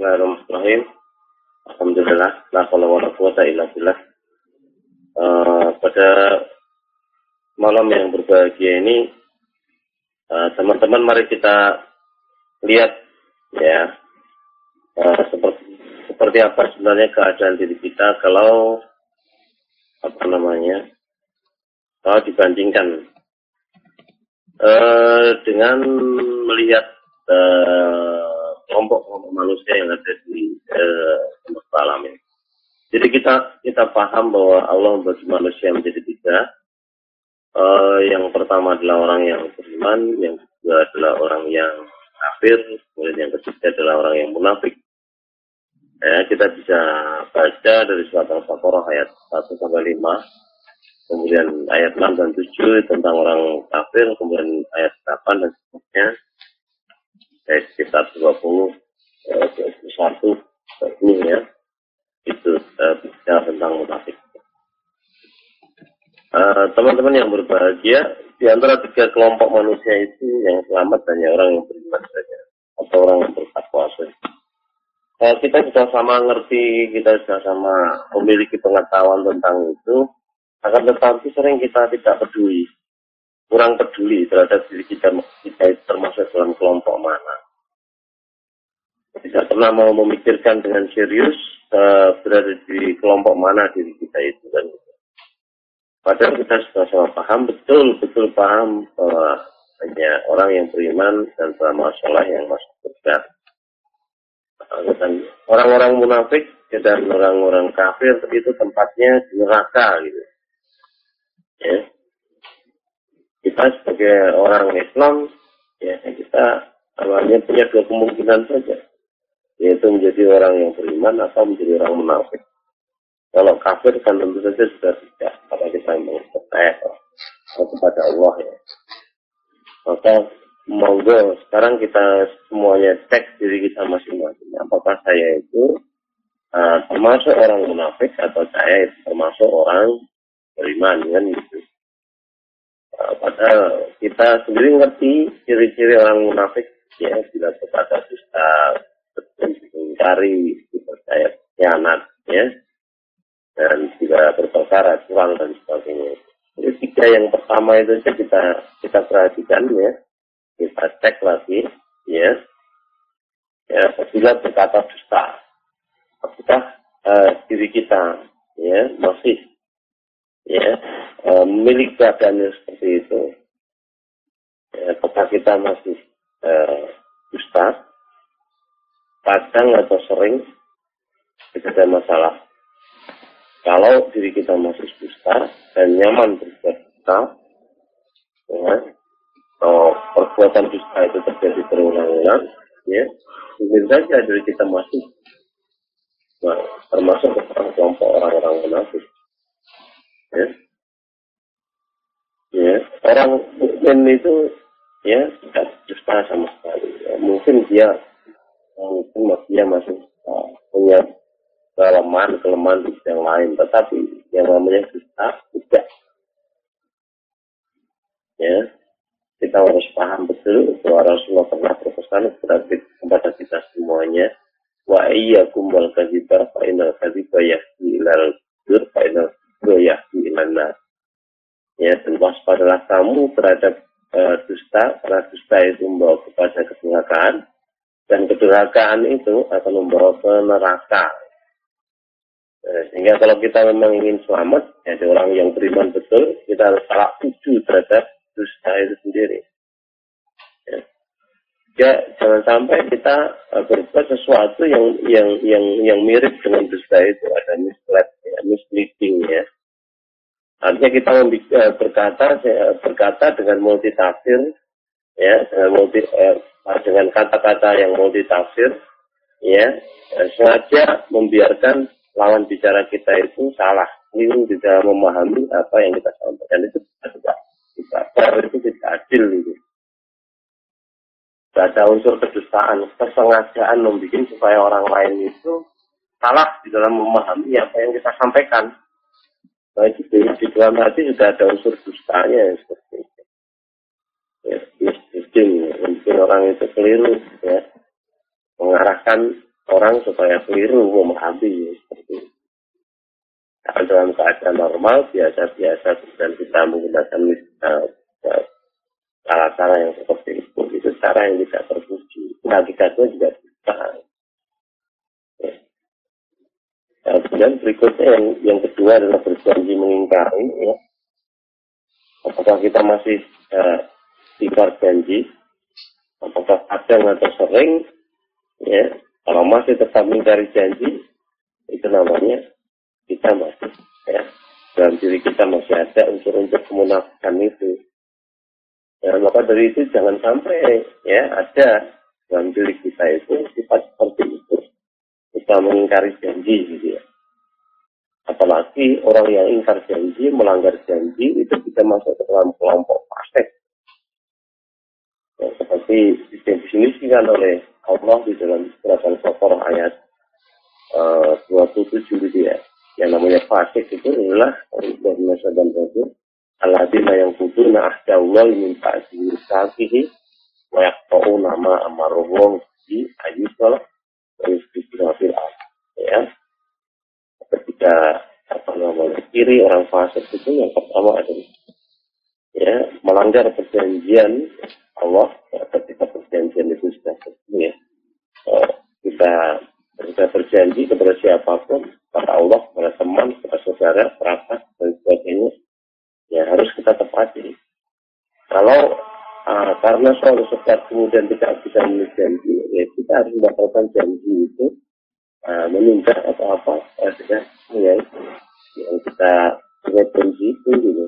Bismillahirrahmanirrahim. Alhamdulillah, la haula wala quwata illa billah. Pada malam yang berbahagia ini, teman-teman mari kita lihat ya, seperti apa sebenarnya keadaan diri kita kalau kalau dibandingkan dengan melihat kelompok-kelompok manusia yang ada di semesta alam ini. Jadi kita paham bahwa Allah membagi manusia menjadi tiga. Yang pertama adalah orang yang beriman, yang kedua adalah orang yang kafir, kemudian yang ketiga adalah orang yang munafik. Ya, kita bisa baca dari surat Al-Baqarah ayat 1 sampai 5, kemudian ayat 6 dan 7 tentang orang kafir, kemudian ayat 8 dan seterusnya. Ayat sekitar 21 ini ya, itu bicara tentang munafik. Teman-teman yang berbahagia, di antara tiga kelompok manusia itu yang selamat hanya orang yang beriman saja, atau orang yang bertakwa saja. Kita sudah sama ngerti, kita sudah sama memiliki pengetahuan tentang itu, akan tetapi sering kita tidak peduli, kurang peduli terhadap diri kita termasuk dalam kelompok mana. Tidak pernah mau memikirkan dengan serius berada di kelompok mana diri kita itu kan. Padahal kita sudah sama paham, betul paham bahwa hanya orang yang beriman dan beramal saleh yang masuk surga. Dan orang-orang munafik dan orang-orang kafir itu tempatnya di neraka gitu. Ya. Kita sebagai orang Islam, ya kita awalnya punya dua kemungkinan saja, yaitu menjadi orang yang beriman atau menjadi orang munafik. Kalau kafir kan tentu saja sudah tidak, kalau kita memang percaya kepada Allah ya. Maka monggo sekarang kita semuanya cek diri kita masing-masing. Apakah saya itu termasuk orang munafik atau saya itu termasuk orang beriman kan gitu. Padahal kita sendiri ngerti ciri-ciri orang munafik ya, bila berkata dusta, mengingkari, dipercaya khianat ya, dan juga berperkara curang dan sebagainya. Jadi tiga yang pertama itu saja kita perhatikan ya, kita cek lagi ya, apabila berkata dusta, apakah diri kita ya masih ya memiliki keadaan seperti itu, ya, apakah kita masih dusta kadang atau sering, tidak ada masalah. Kalau diri kita masih dusta dan nyaman berbuat dusta, ya, atau perbuatan dusta itu terjadi berulang-ulang, ya, mungkin saja diri kita masih termasuk kelompok orang-orang munafik. Ya. Ya, orang mukmin itu ya tidak dusta sama sekali. Ya, mungkin dia masih punya kelemahan yang lain, tetapi yang namanya dusta tidak. Ya, kita harus paham betul bahwa Rasulullah pernah berpesan kepada kita semuanya, wa iyyakum wal kadziba fa innal kadziba yahdi ilal dzur fa innal dzura yahdi ilan nar. Ya, dan waspadalah kamu terhadap dusta, karena dusta itu membawa kepada kedurhakaan, dan kedurhakaan itu akan membawa ke neraka. Sehingga kalau kita memang ingin selamat, jadi orang yang beriman betul, kita harus salah tuju terhadap dusta itu sendiri. Ya, jangan sampai kita berbuat sesuatu yang mirip dengan dusta itu, ada misleading ya. Artinya kita berkata dengan multitafsir, ya, dengan kata-kata yang multitafsir, ya, sengaja membiarkan lawan bicara kita itu salah, keliru di dalam memahami apa yang kita sampaikan. Itu tidak fair, itu tidak adil itu. Tidak ada unsur kedustaan, kesengajaan membuat supaya orang lain itu salah di dalam memahami apa yang kita sampaikan. Nah, itu di dalam hati sudah ada unsur dustanya seperti itu. Ya, mungkin orang itu keliru ya, mengarahkan orang supaya keliru memahami seperti itu. Kalau dalam keadaan normal biasa-biasa dan kita menggunakan cara-cara yang seperti itu cara yang tidak terpuji. Hakikatnya juga bisa. Ya. Kemudian berikutnya yang kedua adalah berjanji mengingkari. Ya. Apakah kita masih ingkar janji? Apakah kadang atau sering? Ya. Kalau masih tetap mengingkari janji, itu namanya kita masih dalam diri kita masih ada unsur-unsur kemunafikan itu. Ya, maka dari itu jangan sampai ada dalam diri kita itu sifat seperti itu. Kita mengingkari janji gitu ya. Apalagi orang yang ingkar janji, melanggar janji itu bisa masuk ke dalam kelompok fasik. Ya, seperti didefinisikan oleh Allah di dalam surat Al-Baqarah ayat 27 gitu ya. Yang namanya fasik itu adalah dari masyarakat itu alladzina yang kuduna ahdallah min ba'di mitsaqih wa yaqta'u nama amarullah bi ayyusal wa yusbihu fil ard. Ya. Ketika kiri orang fasik itu yang pertama adalah melanggar perjanjian Allah. Ketika perjanjian itu sudah selesai kita berjanji kepada siapapun, kepada Allah, kepada teman, kepada saudara, kerabat dan sebagainya, ya harus kita tepati. Kalau karena suatu sebab kemudian tidak bisa memenuhi janji, ya kita harus mendapatkan janji itu menunda atau apa ya yang kita punya janji itu gitu.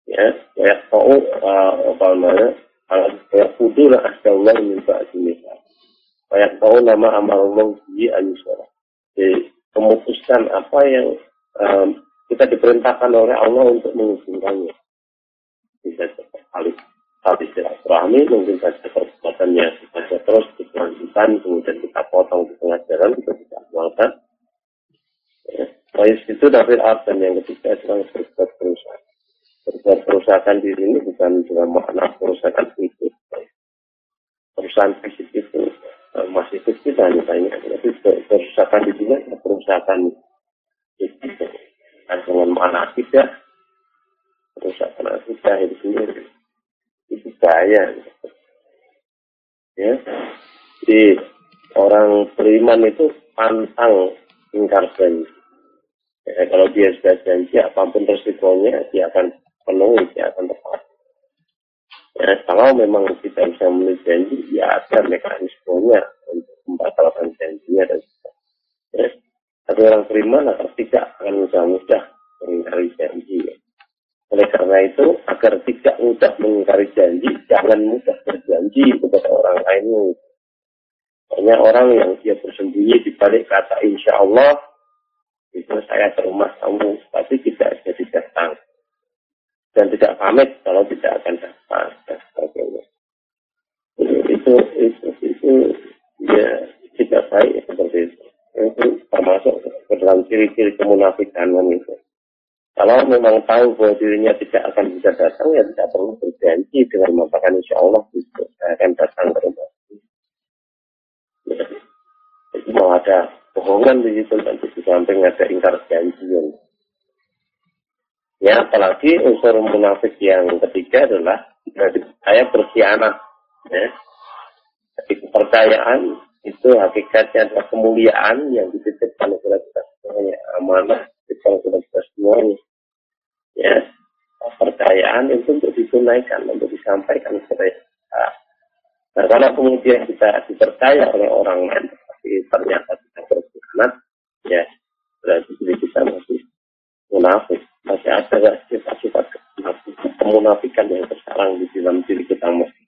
Ya, kayak tahu apa namanya, kayak kudu lah Allah minta sini. Kayak tahu nama amal Allah di ayusara. Jadi memutuskan apa yang kita diperintahkan oleh Allah untuk mengusulkannya. Bisa tali silaturahmi, mungkin saja perbuatannya saja terus berkelanjutan, kemudian kita potong di tengah jalan, kita bisa amalkan. Baik itu dari arti yang ketiga adalah berbuat kerusakan. Berbuat kerusakan di sini bukan cuma makna kerusakan fisik. Kerusakan fisik itu masih fisik hanya tapi kerusakan di sini adalah kerusakan fisik. Dengan makna akidah, kerusakan akidah itu sendiri itu bahaya. Ya, jadi orang beriman itu pantang ingkar janji. Ya, kalau dia sudah janji apapun resikonya dia akan penuhi, dia akan tepat. Ya, kalau memang kita bisa memenuhi janji, ya ada mekanismenya untuk membatalkan janjinya dan sebagainya. Ya, tapi orang beriman akan tidak akan mudah-mudah mengingkari janji. Ya. Oleh karena itu, agar tidak mudah mengingkari janji, jangan mudah berjanji kepada orang lain. Banyak orang yang dia bersembunyi di balik kata insya Allah, itu saya ke rumah kamu, tapi tidak jadi datang. Dan tidak pamit kalau tidak akan datang dan sebagainya. Itu ya tidak baik seperti itu. Itu termasuk ke dalam ciri-ciri kemunafikan itu. Kalau memang tahu bahwa dirinya tidak akan bisa datang, ya tidak perlu berjanji dengan mengatakan insya Allah itu saya akan datang ke rumah. Ya. Jadi mau ada bohongan di situ nanti di samping ada ingkar janji. Ya, apalagi unsur munafik yang ketiga adalah saya berkhianat. Ya. Jadi kepercayaan itu hakikatnya adalah kemuliaan yang dititipkan kepada kita semuanya, amanah dititipkan kepada kita semuanya. Ya, kepercayaan itu untuk ditunaikan, untuk disampaikan kepada kita. Nah, kalau kemudian kita dipercaya oleh orang lain, tapi ternyata kita berkhianat, ya berarti diri kita masih munafik, masih ada sifat-sifat kemunafikan yang tersarang di dalam diri kita masih.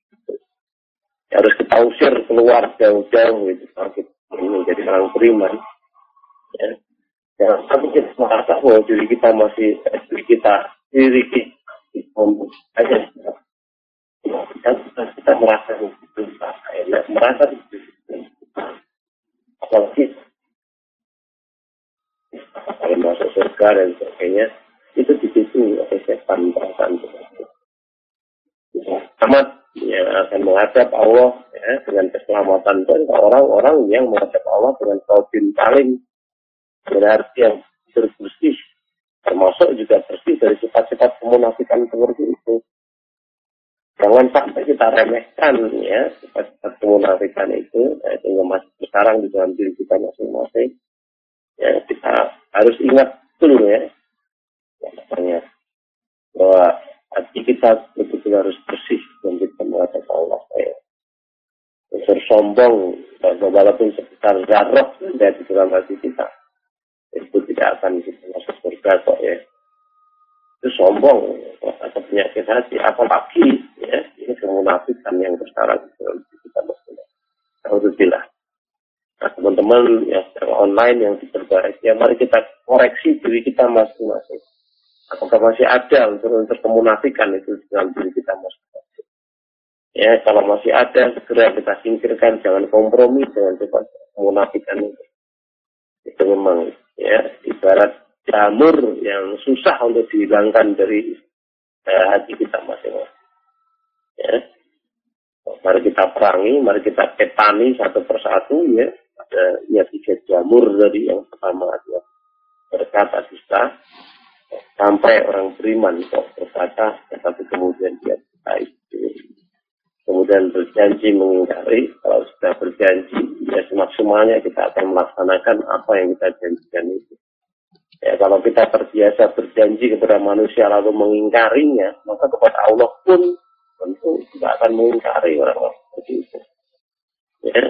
Ya, harus kita usir keluar jauh-jauh itu kalau kita menjadi orang beriman. Ya, jangan sampai kita merasa bahwa diri kita masih diri kita aja. Kita merasa enak, merasa apalagi kalau masuk surga dan sebagainya itu ditipu oleh setan perasaan seperti itu. Amat yang akan menghadap Allah, ya, dengan keselamatan dan orang-orang yang menghadap Allah dengan tauhid paling berarti yang bersih, termasuk juga bersih dari sifat-sifat kemunafikan seperti itu. Jangan sampai kita remehkan ya sifat-sifat kemunafikan itu, sehingga masih sekarang di dalam diri kita masing-masing. Ya, kita harus ingat dulu ya, namanya bahwa hati kita betul-betul harus bersih dan kita menghadap Allah. Ya. Unsur sombong, walaupun sekitar zarah dari dalam hati kita, itu tidak akan kita masuk surga kok ya. Itu sombong atau penyakit hati, apalagi ya ini kemunafikan yang besar di dalam hati kita masing-masing. Alhamdulillah. Nah, teman-teman yang secara online yang diperbaiki, ya mari kita koreksi diri kita masing-masing. Apakah masih ada unsur-unsur kemunafikan itu di dalam diri kita masing-masing? Ya, kalau masih ada, segera kita singkirkan, jangan kompromi dengan sifat kemunafikan itu. Itu memang ya ibarat jamur yang susah untuk dihilangkan dari hati kita masing-masing. Ya. Mari kita perangi, mari kita petani satu persatu ya. Ada ya 3 jamur dari yang pertama adalah berkata dusta sampai orang beriman kok berkata, tetapi kemudian dia baik. Kemudian berjanji mengingkari, kalau sudah berjanji ya semaksimalnya kita akan melaksanakan apa yang kita janjikan itu. Ya, kalau kita terbiasa berjanji kepada manusia lalu mengingkarinya, maka kepada Allah pun tentu tidak akan mengingkari orang-orang seperti itu. Ya,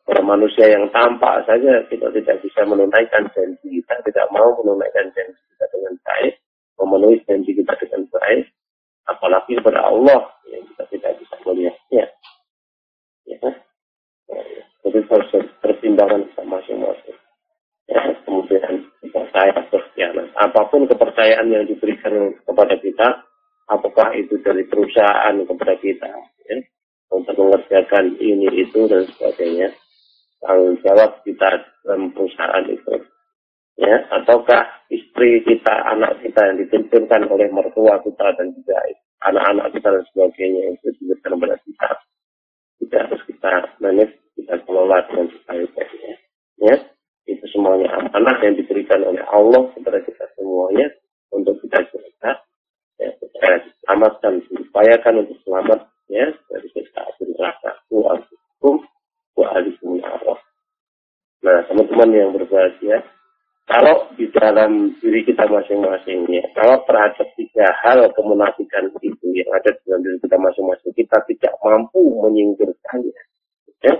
para manusia yang tampak saja kita tidak bisa menunaikan janji kita, tidak mau menunaikan janji kita dengan baik, memenuhi janji kita dengan baik, apalagi kepada Allah yang kita tidak bisa melihatnya. Ya, jadi harus pertimbangan kita masing-masing. Ya, kemudian percaya berkhianat. Apapun kepercayaan yang diberikan kepada kita, apakah itu dari perusahaan kepada kita, ya, untuk mengerjakan ini itu dan sebagainya, tanggung jawab kita dalam perusahaan itu, ya, ataukah istri kita, anak kita yang ditentukan oleh mertua kita dan juga anak-anak kita dan sebagainya itu diberikan kepada kita, tidak harus kita manage, kita kelola dengan sebaik-baiknya, ya. Itu semuanya amanah yang diberikan oleh Allah kepada kita semuanya untuk kita jaga, ya, supaya diselamatkan, diupayakan untuk selamat ya dari siksa api neraka. Hukum wa alikum Allah. Nah, teman-teman yang berbahagia, kalau di dalam diri kita masing-masing ya, kalau terhadap 3 hal kemunafikan itu yang ada di dalam diri kita masing-masing, kita tidak mampu menyingkirkannya, ya,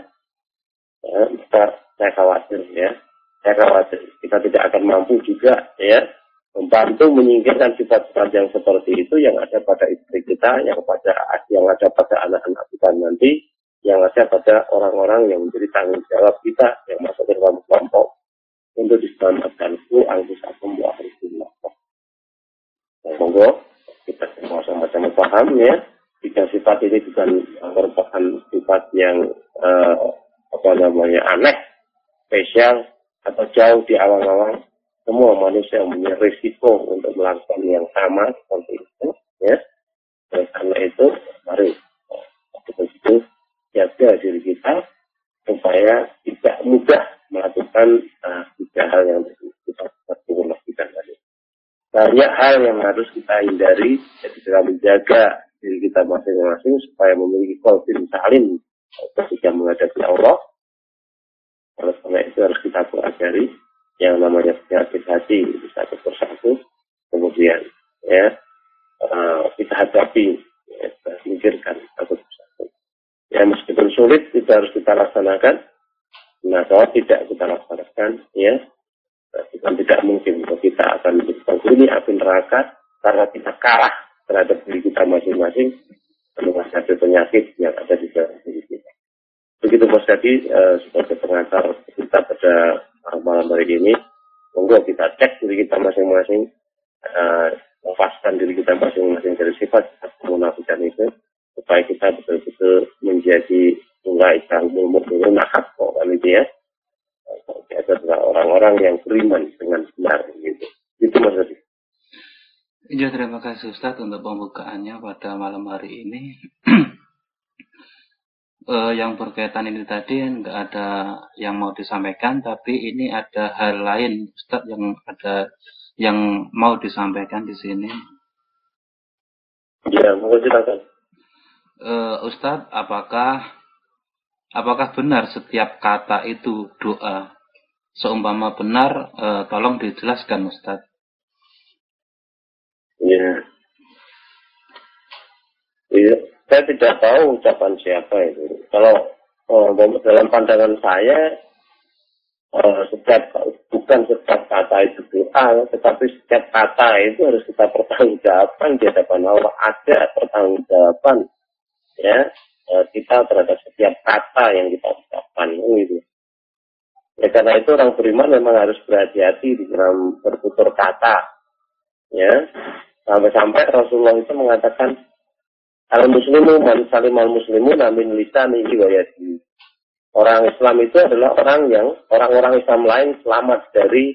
saya khawatir ya. Saya khawatir kita tidak akan mampu juga ya membantu menyingkirkan sifat-sifat yang seperti itu yang ada pada istri kita, yang ada pada anak-anak kita nanti, yang ada pada orang-orang yang menjadi tanggung jawab kita yang masuk ke dalam kelompok untuk diselamatkan. Angkusakum wa ahlikumullah. Monggo kita sama-sama paham ya, 3 sifat ini bukan merupakan sifat yang aneh, spesial atau jauh di awang-awang. Semua manusia mempunyai risiko untuk melakukan yang sama seperti itu, ya. Dan karena itu, mari kita jaga diri kita supaya tidak mudah melakukan 3 hal yang kita lakukan tadi. Banyak hal yang harus kita hindari, jadi kita menjaga diri kita masing-masing supaya memiliki qalbun salim ketika menghadapi Allah. Oleh karena itu harus kita pelajari yang namanya penyakit hati satu persatu, kemudian ya kita hadapi, ya, kita singkirkan satu persatu. Ya meskipun sulit kita harus kita laksanakan. Nah kalau tidak kita laksanakan, ya bukan tidak mungkin kita akan menghuni api neraka karena kita kalah terhadap diri kita masing-masing menghadapi penyakit yang ada di dalam diri kita. Begitu Mas Hadi sebagai pengantar kita pada malam hari ini, monggo kita cek diri kita masing-masing, lepaskan diri kita masing-masing dari sifat kemunafikan itu, supaya kita betul-betul menjadi ulaika humul mu'minun haqqan kan itu ya. Itu adalah orang-orang yang beriman dengan benar gitu. Itu Mas Hadi. Ya, terima kasih Ustaz untuk pembukaannya pada malam hari ini. Yang berkaitan ini tadi nggak ada yang mau disampaikan, tapi ini ada hal lain, Ustadz, yang mau disampaikan di sini. Ya, monggo silakan. Ustadz, apakah benar setiap kata itu doa? Seumpama benar, tolong dijelaskan, Ustadz. Ya. Ya, saya tidak tahu ucapan siapa itu. Kalau dalam pandangan saya, bukan setiap kata itu doa, tetapi setiap kata itu harus kita pertanggungjawabkan di hadapan Allah. Ada pertanggungjawaban ya kita terhadap setiap kata yang kita ucapkan itu. Ya, karena itu orang beriman memang harus berhati-hati di dalam bertutur kata. Ya, sampai-sampai Rasulullah itu mengatakan al-muslimu man salimal muslimun min lisanihi wa yadihi. Orang Islam itu adalah orang-orang Islam lain selamat dari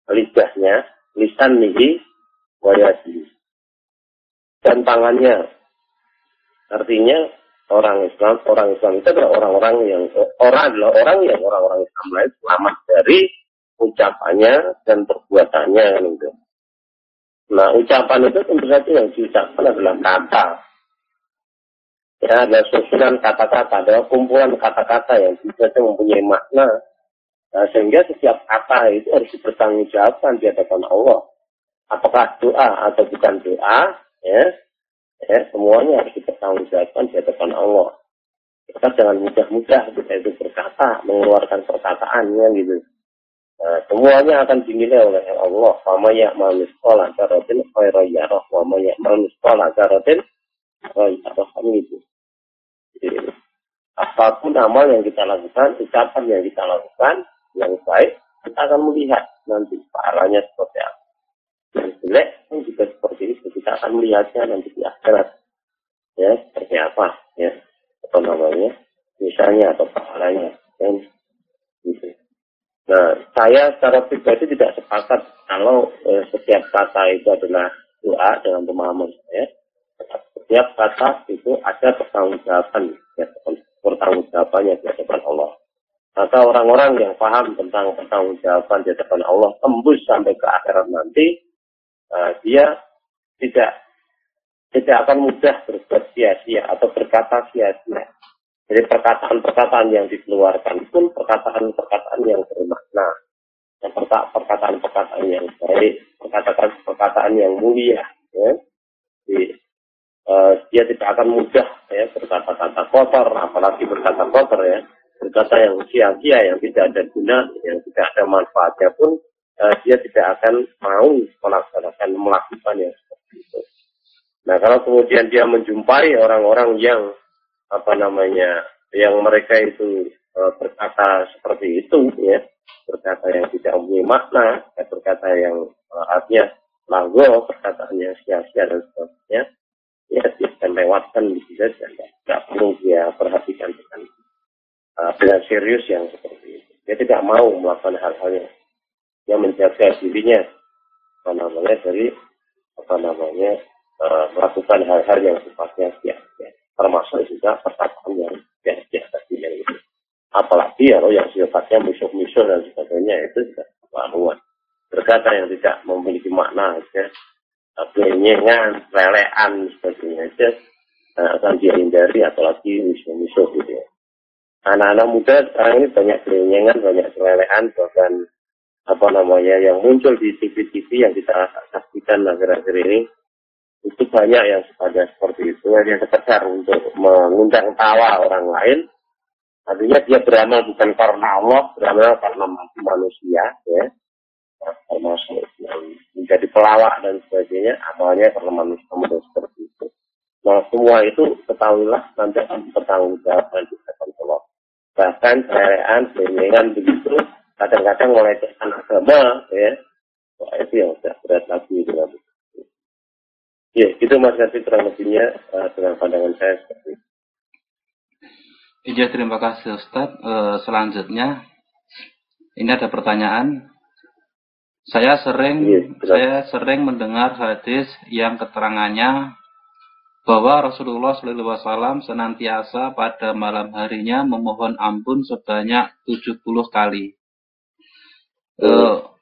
lidahnya, lisanihi wa yadihi, dan tangannya. Artinya orang Islam itu adalah orang-orang yang orang-orang Islam lain selamat dari ucapannya dan perbuatannya gitu. Nah, ucapan itu tentu saja yang diucapkan adalah kata. Ya, ada susunan kata-kata, ada kumpulan kata-kata yang bisa mempunyai makna. Nah, sehingga setiap kata itu harus dipertanggungjawabkan di hadapan Allah. Apakah doa atau bukan doa, ya, semuanya harus dipertanggungjawabkan di hadapan Allah. Kita jangan mudah-mudah kita itu berkata, mengeluarkan perkataannya gitu. Nah, semuanya akan dinilai oleh Allah. Wa may ya'mal mithqala dzarratin khairan yarah wa may ya'mal mithqala dzarratin khairan yarah gitu. Jadi, apapun amal yang kita lakukan, ucapan yang kita lakukan, yang baik, kita akan melihat nanti pahalanya seperti apa. Yang jelek pun juga seperti itu, kita akan melihatnya nanti di akhirat. Ya, seperti apa, ya, apa namanya, misalnya atau pahalanya, kan, gitu. Nah, saya secara pribadi tidak sepakat kalau setiap kata itu adalah doa dengan pemahaman saya. Setiap kata itu ada pertanggungjawabannya di hadapan Allah. Maka orang-orang yang paham tentang pertanggungjawaban di hadapan Allah tembus sampai ke akhirat nanti, dia tidak akan mudah berbuat sia-sia atau berkata sia-sia. Jadi perkataan-perkataan yang dikeluarkan pun perkataan-perkataan yang bermakna, perkataan-perkataan yang baik, perkataan yang mulia. Ya. Jadi, dia tidak akan mudah ya berkata-kata kotor, apalagi berkata kotor ya, berkata yang sia-sia, yang tidak ada guna, yang tidak ada manfaatnya pun dia tidak akan mau melakukan yang seperti itu. Nah, kalau kemudian dia menjumpai orang-orang yang yang mereka itu berkata seperti itu ya, berkata yang tidak mempunyai makna, berkata yang artinya lagu, perkataan yang sia-sia dan sebagainya, ya dia akan lewatkan gitu saja, tidak perlu dia perhatikan dengan serius yang seperti itu. Dia tidak mau melakukan hal-hal yang dia menjaga dirinya dari melakukan hal-hal yang sifatnya sia-sia, termasuk juga perkataan yang sia-sia tadi yang itu. Apalagi kalau yang sifatnya musuh-musuh dan sebagainya itu sudah keterlaluan. Berkata yang tidak memiliki makna, ya, kelenyengan, lelean sebagainya aja akan dihindari, apalagi musuh-musuh gitu ya. Anak-anak muda sekarang ini banyak kelenyengan, banyak kelelehan, bahkan yang muncul di TV-TV yang kita saksikan akhir-akhir ini, itu banyak yang seperti itu, yang sekedar untuk mengundang tawa orang lain. Artinya dia beramal bukan karena Allah, beramal karena manusia, ya. Termasuk menjadi pelawak dan sebagainya, amalnya karena manusia seperti itu. Nah, semua itu ketahuilah nanti akan bertanggungjawabkan di hadapan Allah. Bahkan kekayaan, kelenyengan begitu, kadang-kadang melecehkan agama, ya. Wah, itu yang sudah berat lagi dengan itu. Ya, gitu Mas Kasih kurang lebihnya dengan pandangan saya seperti itu. Iya, terima kasih Ustadz. Selanjutnya, ini ada pertanyaan. Saya sering mendengar hadis yang keterangannya bahwa Rasulullah SAW senantiasa pada malam harinya memohon ampun sebanyak 70 kali.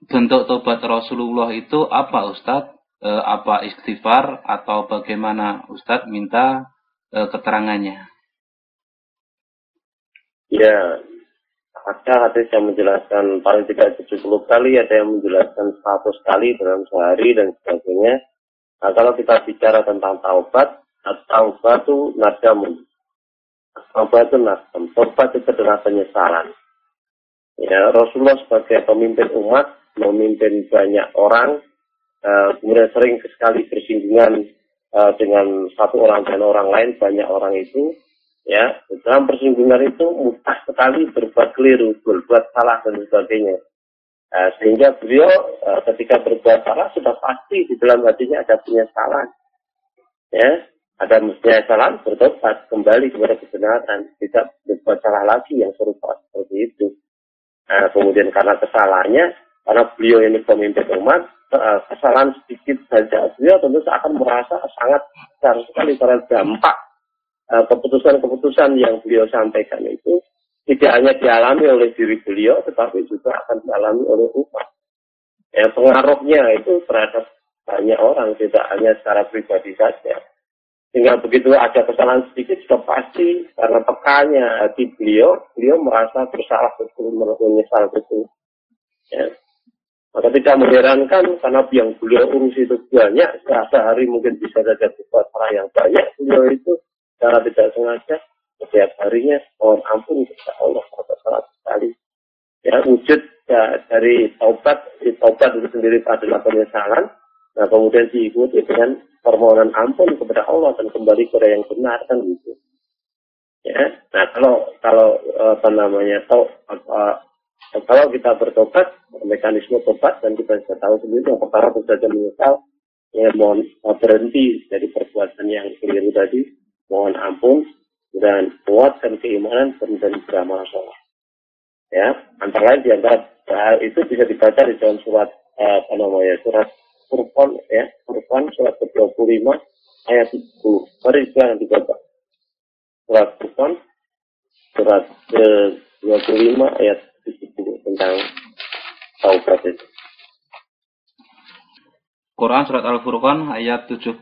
Bentuk tobat Rasulullah itu apa, Ustadz? Apa istighfar atau bagaimana, Ustadz? Minta keterangannya. Ya, ada hadis yang menjelaskan paling tidak 70 kali, ada yang menjelaskan 100 kali dalam sehari dan sebagainya. Nah, kalau kita bicara tentang taubat, taubat itu nadamun. Taubat itu nadam. Taubat itu adalah penyesalan. Ya, Rasulullah sebagai pemimpin umat, memimpin banyak orang, kemudian sering sekali bersinggungan dengan satu orang dan orang lain, banyak orang itu, ya, dalam persinggungan itu mudah sekali berbuat keliru, berbuat salah dan sebagainya. Sehingga beliau ketika berbuat salah sudah pasti di dalam hatinya ada penyesalan, ya, ada penyesalan, bertobat kembali kepada kebenaran, tidak berbuat salah lagi yang serupa seperti itu. Kemudian karena kesalahannya, karena beliau ini pemimpin umat, kesalahan sedikit saja beliau tentu akan merasa sangat besar sekali karena dampak keputusan-keputusan yang beliau sampaikan itu tidak hanya dialami oleh diri beliau, tetapi juga akan dialami oleh umat. Ya, pengaruhnya itu terhadap banyak orang, tidak hanya secara pribadi saja. Sehingga begitu ada kesalahan sedikit sudah pasti karena pekannya hati beliau merasa bersalah betul, menyesal betul. Ya. Maka tidak mengherankan karena yang beliau urus itu banyak, sehari mungkin bisa saja berbuat salah yang banyak. Beliau itu secara tidak sengaja setiap harinya mohon ampun kepada Allah salah sekali. Ya, wujud ya, dari taubat itu sendiri adalah penyesalan. Nah, kemudian diikuti dengan permohonan ampun kepada Allah dan kembali kepada yang benar, kan gitu. Ya, nah kalau kalau kita bertobat, mekanisme tobat dan kita bisa tahu sendiri yang pertama tentu saja menyesal, ya mohon berhenti dari perbuatan yang keliru tadi, mohon ampun dan kuatkan keimanan dan beramal saleh. Ya, antara lain di antara hal itu bisa dibaca di dalam surat surat Furqan, ya, Furqan surat ke-25 ayat 10. Mari kita dibaca. Surat Furqan surat ke-25 ayat 10 tentang taubat itu. Quran surat Al-Furqan ayat 70.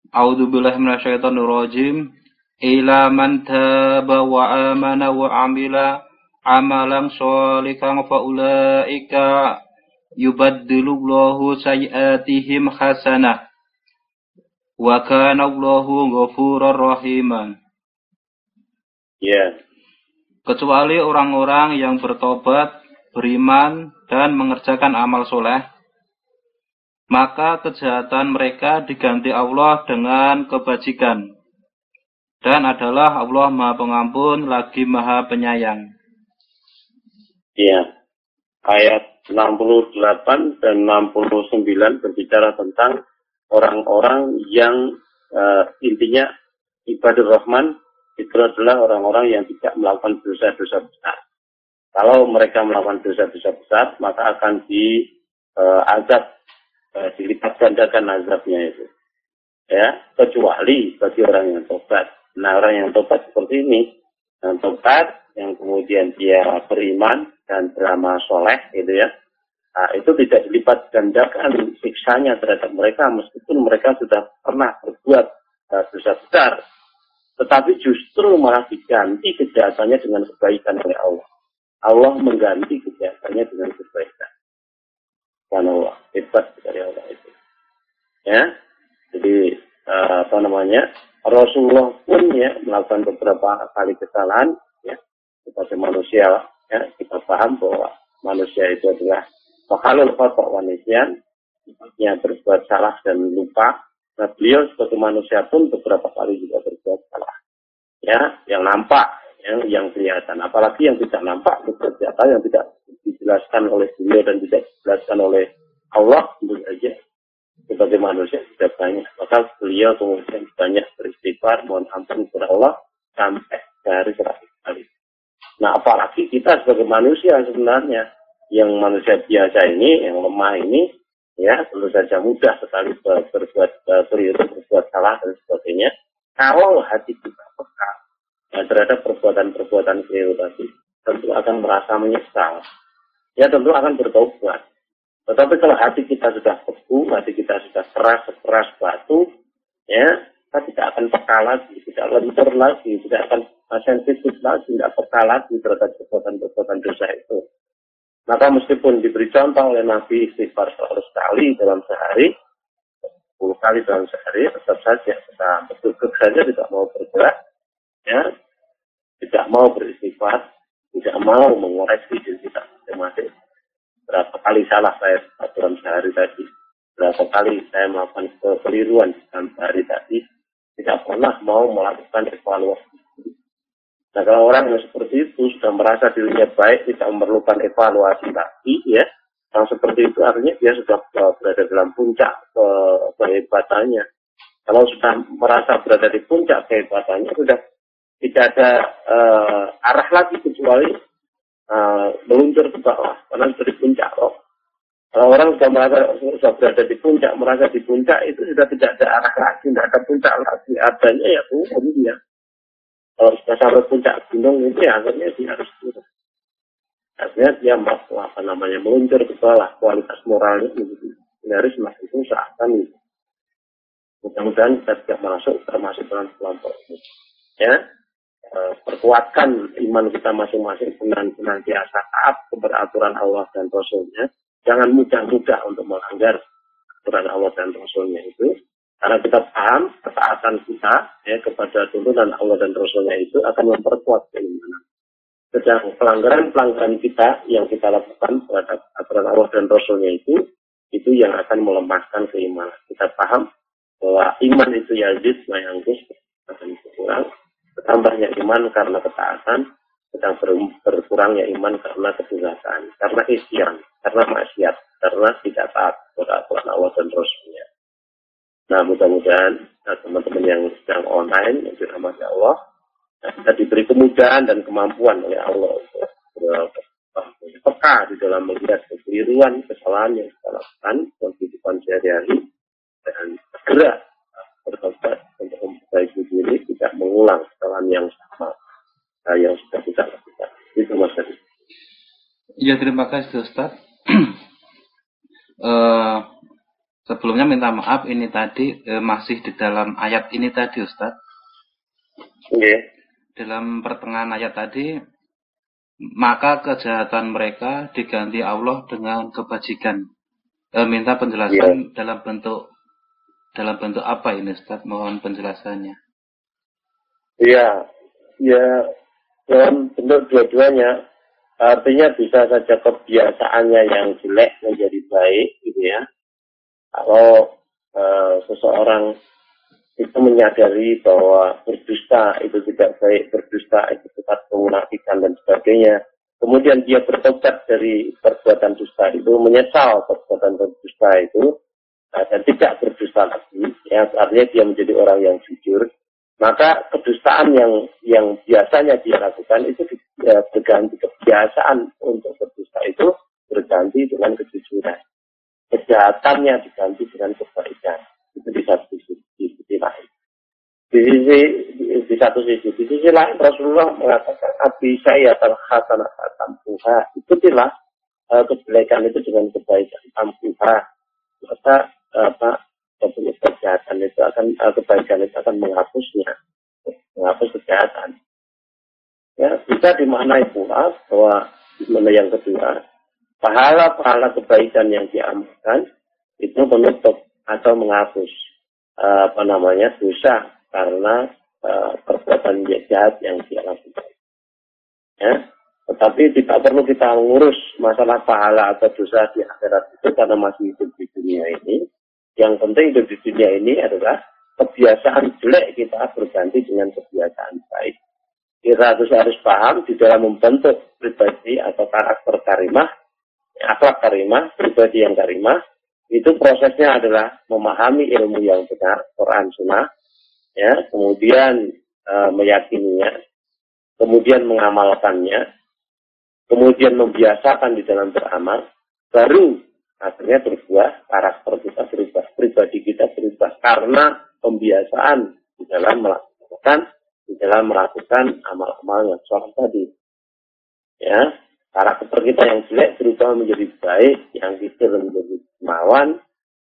A'udzubillahi minasyaitonir rajim. Ila man taba wa amana wa amila amalan sholihan fa ulaika yubaddilullahu sayyi'atihim hasanah wa kana Allahu ghafurur rahiman. Ya. Kecuali orang-orang yang bertobat, beriman dan mengerjakan amal soleh, maka kejahatan mereka diganti Allah dengan kebajikan, dan adalah Allah Maha Pengampun lagi Maha Penyayang. Ya. Ayat 68 dan 69 berbicara tentang orang-orang yang intinya ibadur Rahman itu adalah orang-orang yang tidak melakukan dosa-dosa besar. Kalau mereka melakukan dosa-dosa besar, maka akan diazab, dilipat gandakan azabnya itu. Ya, kecuali bagi orang yang tobat. Nah, orang yang tobat seperti ini, yang tobat, yang kemudian dia beriman dan beramal soleh, gitu ya. Nah, itu tidak dilipat gandakan siksanya terhadap mereka, meskipun mereka sudah pernah berbuat dosa besar. Tetapi justru malah diganti kejahatannya dengan kebaikan oleh Allah. Allah mengganti kejahatannya dengan kebaikan. Subhanallah, hebat dari Allah itu. Ya, jadi Rasulullah pun ya melakukan beberapa kali kesalahan, ya, sebagai manusia, ya, kita paham bahwa manusia itu adalah makhluk kotor wanisian, yang berbuat salah dan lupa. Nah, beliau sebagai manusia pun beberapa kali juga berbuat salah. Ya, yang nampak, yang kelihatan. Apalagi yang tidak nampak, berbuat yang tidak dijelaskan oleh beliau dan tidak dijelaskan oleh Allah, tentu saja. Sebagai manusia tidak banyak. Maka beliau kemudian banyak beristighfar, mohon ampun kepada Allah, sampai dari 100 kali. Nah, apalagi kita sebagai manusia sebenarnya, yang manusia biasa ini, yang lemah ini, ya tentu saja mudah sekali berbuat keliru, berbuat salah dan sebagainya. Kalau hati kita peka terhadap perbuatan-perbuatan keliru tadi, tentu akan merasa menyesal. Ya tentu akan bertobat. Tetapi kalau hati kita sudah beku, hati kita sudah keras batu, ya kita tidak akan peka lagi, tidak lentur lagi, tidak akan sensitif lagi, tidak peka lagi terhadap perbuatan-perbuatan dosa itu. Maka meskipun diberi contoh oleh Nabi istighfar 100 kali dalam sehari, 10 kali dalam sehari, tetap saja kita betul-betul saja tidak mau bergerak, ya, tidak mau beristighfar, tidak mau mengoreksi diri kita masing-masing. Berapa kali salah saya dalam sehari tadi, berapa kali saya melakukan kekeliruan dalam sehari tadi, tidak pernah mau melakukan evaluasi. Nah, kalau orang yang seperti itu sudah merasa dirinya baik, tidak memerlukan evaluasi lagi, ya, yang seperti itu artinya dia sudah berada dalam puncak kehebatannya. Kalau sudah merasa berada di puncak kehebatannya, sudah tidak ada arah lagi kecuali meluncur ke bawah, karena sudah di puncak loh. Kalau orang sudah berada di puncak, merasa di puncak itu sudah tidak ada arah lagi, tidak ada puncak lagi, adanya ya turun dia. Kalau sudah sampai puncak gunung itu ya akhirnya dia harus turun. Artinya dia meluncur ke bawah, kualitas moralnya begitu. Harus semakin susah kan gitu. Mudah-mudahan kita tidak termasuk dalam kelompok ini. Ya, perkuatkan iman kita masing-masing dengan senantiasa taat kepada aturan Allah dan Rasulnya. Jangan mudah-mudah untuk melanggar aturan Allah dan Rasulnya itu. Karena kita paham ketaatan kita ya, kepada tuntunan Allah dan Rasulnya itu akan memperkuat keimanan. Sedang pelanggaran-pelanggaran kita yang kita lakukan terhadap aturan Allah dan Rasulnya itu yang akan melemahkan keimanan. Kita paham bahwa iman itu yazid, mayangkus, akan berkurang. Bertambahnya iman karena ketaatan, sedang berkurangnya iman karena kedurhakaan, karena isyan, karena maksiat, karena tidak taat kepada aturan Allah dan Rasulnya. Nah, mudah-mudahan teman-teman yang sedang online, yang dirahmati Allah, kita diberi kemudahan dan kemampuan oleh Allah untuk peka di dalam melihat kekeliruan, kesalahan yang kita lakukan dalam kehidupan sehari-hari, dan segera bertobat untuk memperbaiki diri, tidak mengulang kesalahan yang sama yang sudah kita lakukan. Itu Mas Hadi. Ya, terima kasih Ustaz. Sebelumnya minta maaf, ini tadi masih di dalam ayat ini tadi Ustaz. Okay. Dalam pertengahan ayat tadi, maka kejahatan mereka diganti Allah dengan kebajikan. Minta penjelasan dalam bentuk apa ini Ustaz? Mohon penjelasannya. Iya, ya dalam bentuk dua-duanya. Artinya bisa saja kebiasaannya yang jelek menjadi baik, gitu ya. Kalau seseorang itu menyadari bahwa berdusta itu tidak baik, berdusta itu sifat kemunafikan dan sebagainya, kemudian dia bertobat dari perbuatan dusta itu, menyesal perbuatan berdusta itu, dan tidak berdusta lagi, ya, artinya dia menjadi orang yang jujur, maka kedustaan yang biasanya dia lakukan itu berganti, kebiasaan untuk berdusta itu berganti dengan kejujuran. Kejahatannya diganti dengan kebaikan. Itu di satu sisi lain. Di sisi lain Rasulullah mengatakan Abi saya terhasanah tampuha. Ikutilah kebaikan itu dengan kebaikan tampuha. Maka kejahatan itu kebaikan itu akan menghapus kejahatan. Ya, bisa dimaknai pula bahwa yang kedua, pahala-pahala kebaikan yang diamalkan itu menutup atau menghapus dosa karena perbuatan jahat yang dia lakukan. Ya, tetapi tidak perlu kita mengurus masalah pahala atau dosa di akhirat itu karena masih hidup di dunia ini. Yang penting hidup di dunia ini adalah kebiasaan jelek kita berganti dengan kebiasaan baik. Kita harus paham di dalam membentuk pribadi atau karakter karimah, akhlak karimah, pribadi yang karimah, itu prosesnya adalah memahami ilmu yang benar, Quran Sunnah, ya, kemudian meyakininya, kemudian mengamalkannya, kemudian membiasakan di dalam beramal, baru akhirnya berubah, karakter kita berubah, pribadi kita berubah karena pembiasaan di dalam melakukan amal-amal yang soleh tadi. Ya, karakter kita yang jelek berubah menjadi baik, yang kecil menjadi dermawan,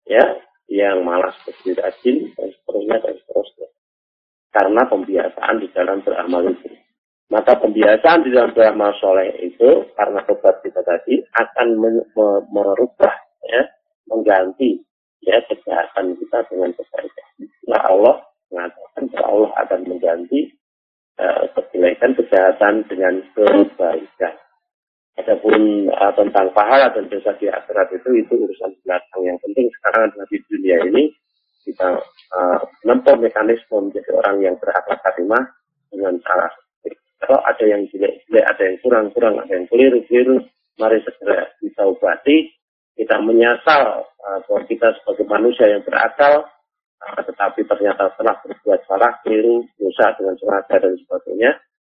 ya, yang malas menjadi rajin, dan seterusnya dan seterusnya. Karena pembiasaan di dalam beramal itu. Maka pembiasaan di dalam beramal soleh itu karena tobat kita tadi akan merubah, ya, mengganti, ya, kejahatan kita dengan kebaikan. Nah, Allah mengatakan bahwa Allah akan mengganti kejelekan kejahatan dengan kebaikan. Adapun tentang pahala dan dosa di akhirat itu urusan belakang. Yang penting sekarang adalah di dunia ini kita menempuh mekanisme menjadi orang yang berakhlak karimah dengan cara. Kalau ada yang jelek-jelek, ada yang kurang-kurang, ada yang keliru-keliru, mari segera ditaubati. Kita menyesal bahwa kita sebagai manusia yang berakal, tetapi ternyata telah berbuat salah, keliru, dosa dengan sengaja dan sebagainya.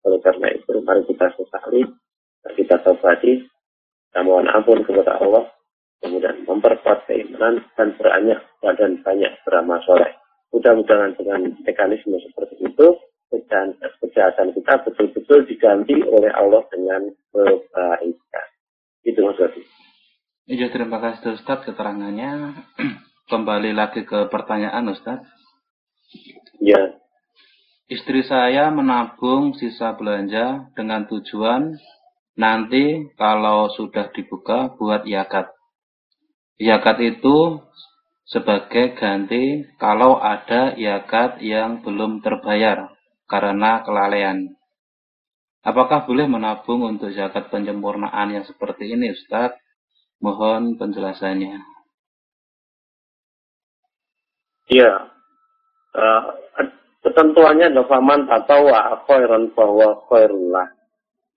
Oleh karena itu, mari kita sesali, kita taubati, kita mohon ampun kepada Allah, kemudian memperkuat keimanan dan banyak beramal soleh. Mudah-mudahan dengan mekanisme seperti itu, kejahatan kita betul-betul diganti oleh Allah dengan kebaikan. Itu Mas Wadi. Iya, terima kasih Ustaz keterangannya. Kembali lagi ke pertanyaan Ustaz. Ya. Istri saya menabung sisa belanja dengan tujuan nanti kalau sudah dibuka buat zakat. Zakat itu sebagai ganti kalau ada zakat yang belum terbayar karena kelalaian. Apakah boleh menabung untuk zakat penyempurnaan yang seperti ini, Ustaz? Mohon penjelasannya. Iya. Ketentuannya adalah faman atau khairan bahwa khairullah.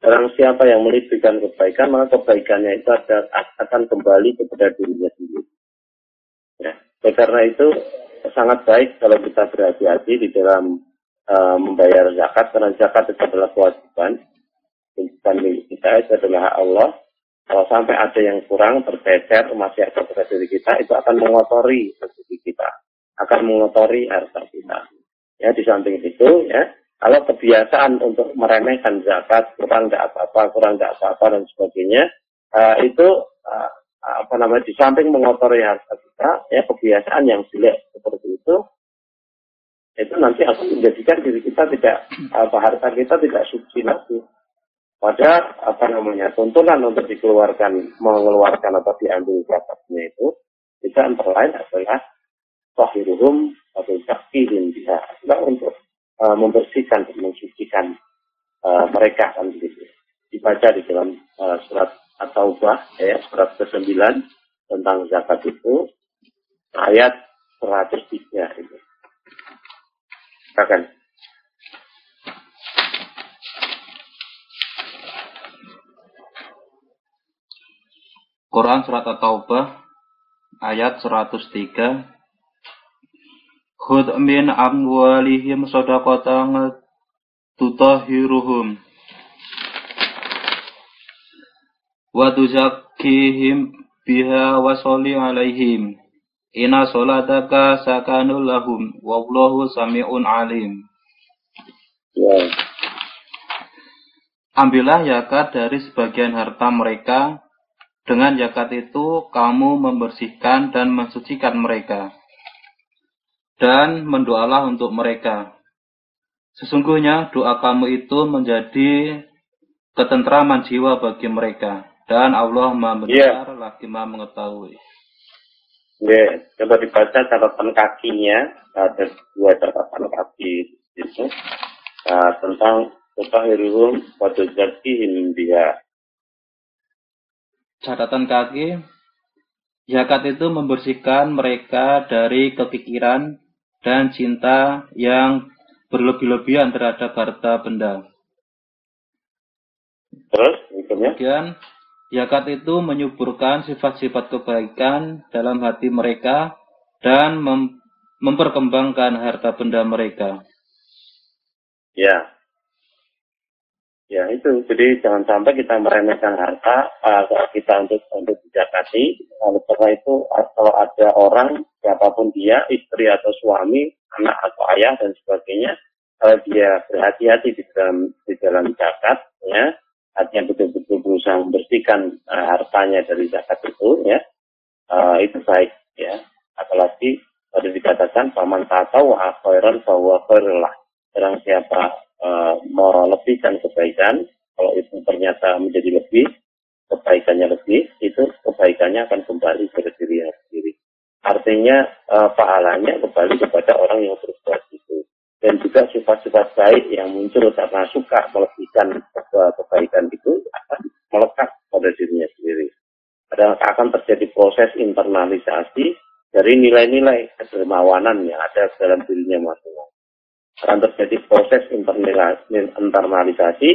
Barang siapa yang melebihkan kebaikan, maka kebaikannya itu akan kembali kepada dirinya sendiri. Ya. Karena itu sangat baik kalau kita berhati-hati di dalam membayar zakat, karena zakat itu adalah kewajiban. Kewajiban milik kita itu adalah hak Allah. Kalau sampai ada yang kurang, tercecer, masih ada pada diri kita, itu akan mengotori rezeki kita, akan mengotori harta kita. Ya, di samping itu, ya, kalau kebiasaan untuk meremehkan zakat, kurang tidak apa-apa, dan sebagainya, itu di samping mengotori harta kita, ya, kebiasaan yang jelek seperti itu nanti akan menjadikan diri kita tidak, harta kita tidak suci lagi. Pada tuntunan untuk mengeluarkan atau diambil zakatnya itu antara lain adalah tahiruhum atau zakihim bisa untuk membersihkan dan mensucikan mereka kan begitu. Dibaca di dalam surat At-Taubah, ya, surat ke-9 tentang zakat itu ayat 103 itu. Silakan. Quran surat At-Taubah ayat 103. Khudh min amwalihim shadaqatan tutahhiruhum wa tuzakkihim biha wa sholli alaihim inna sholataka sakanul lahum wallahu sami'un alim. Ya. Ambillah zakat dari sebagian harta mereka. Dengan zakat itu kamu membersihkan dan mensucikan mereka. Dan mendoalah untuk mereka. Sesungguhnya doa kamu itu menjadi ketentraman jiwa bagi mereka. Dan Allah Maha Mendengar lagi Maha Mengetahui. Ya, coba dibaca catatan kakinya. Ada 2 catatan kaki itu tentang tahiruhum wa tuzakkihim biha. Catatan kaki, zakat itu membersihkan mereka dari kepikiran dan cinta yang berlebih-lebihan terhadap harta benda. Terus, berikutnya. Kemudian, zakat itu menyuburkan sifat-sifat kebaikan dalam hati mereka dan memperkembangkan harta benda mereka. Ya. Ya itu, jadi jangan sampai kita meremehkan harta kita untuk dizakati. Karena itu kalau ada orang siapapun dia, istri atau suami, anak atau ayah dan sebagainya, kalau dia berhati-hati di dalam zakat, ya, artinya betul-betul berusaha membersihkan hartanya dari zakat itu, ya, itu baik, ya. Apalagi tadi dikatakan paman tatau wa khairan bahwa khairullah. Orang siapa melebihkan kebaikan, kalau itu ternyata menjadi lebih, kebaikannya lebih, itu kebaikannya akan kembali ke dirinya sendiri. Artinya pahalanya kembali kepada orang yang berbuat itu. Dan juga sifat-sifat baik yang muncul karena suka melebihkan kebaikan itu akan melekat pada dirinya sendiri. Akan terjadi proses internalisasi dari nilai-nilai kedermawanan yang ada dalam dirinya masing-masing. Akan terjadi proses internalisasi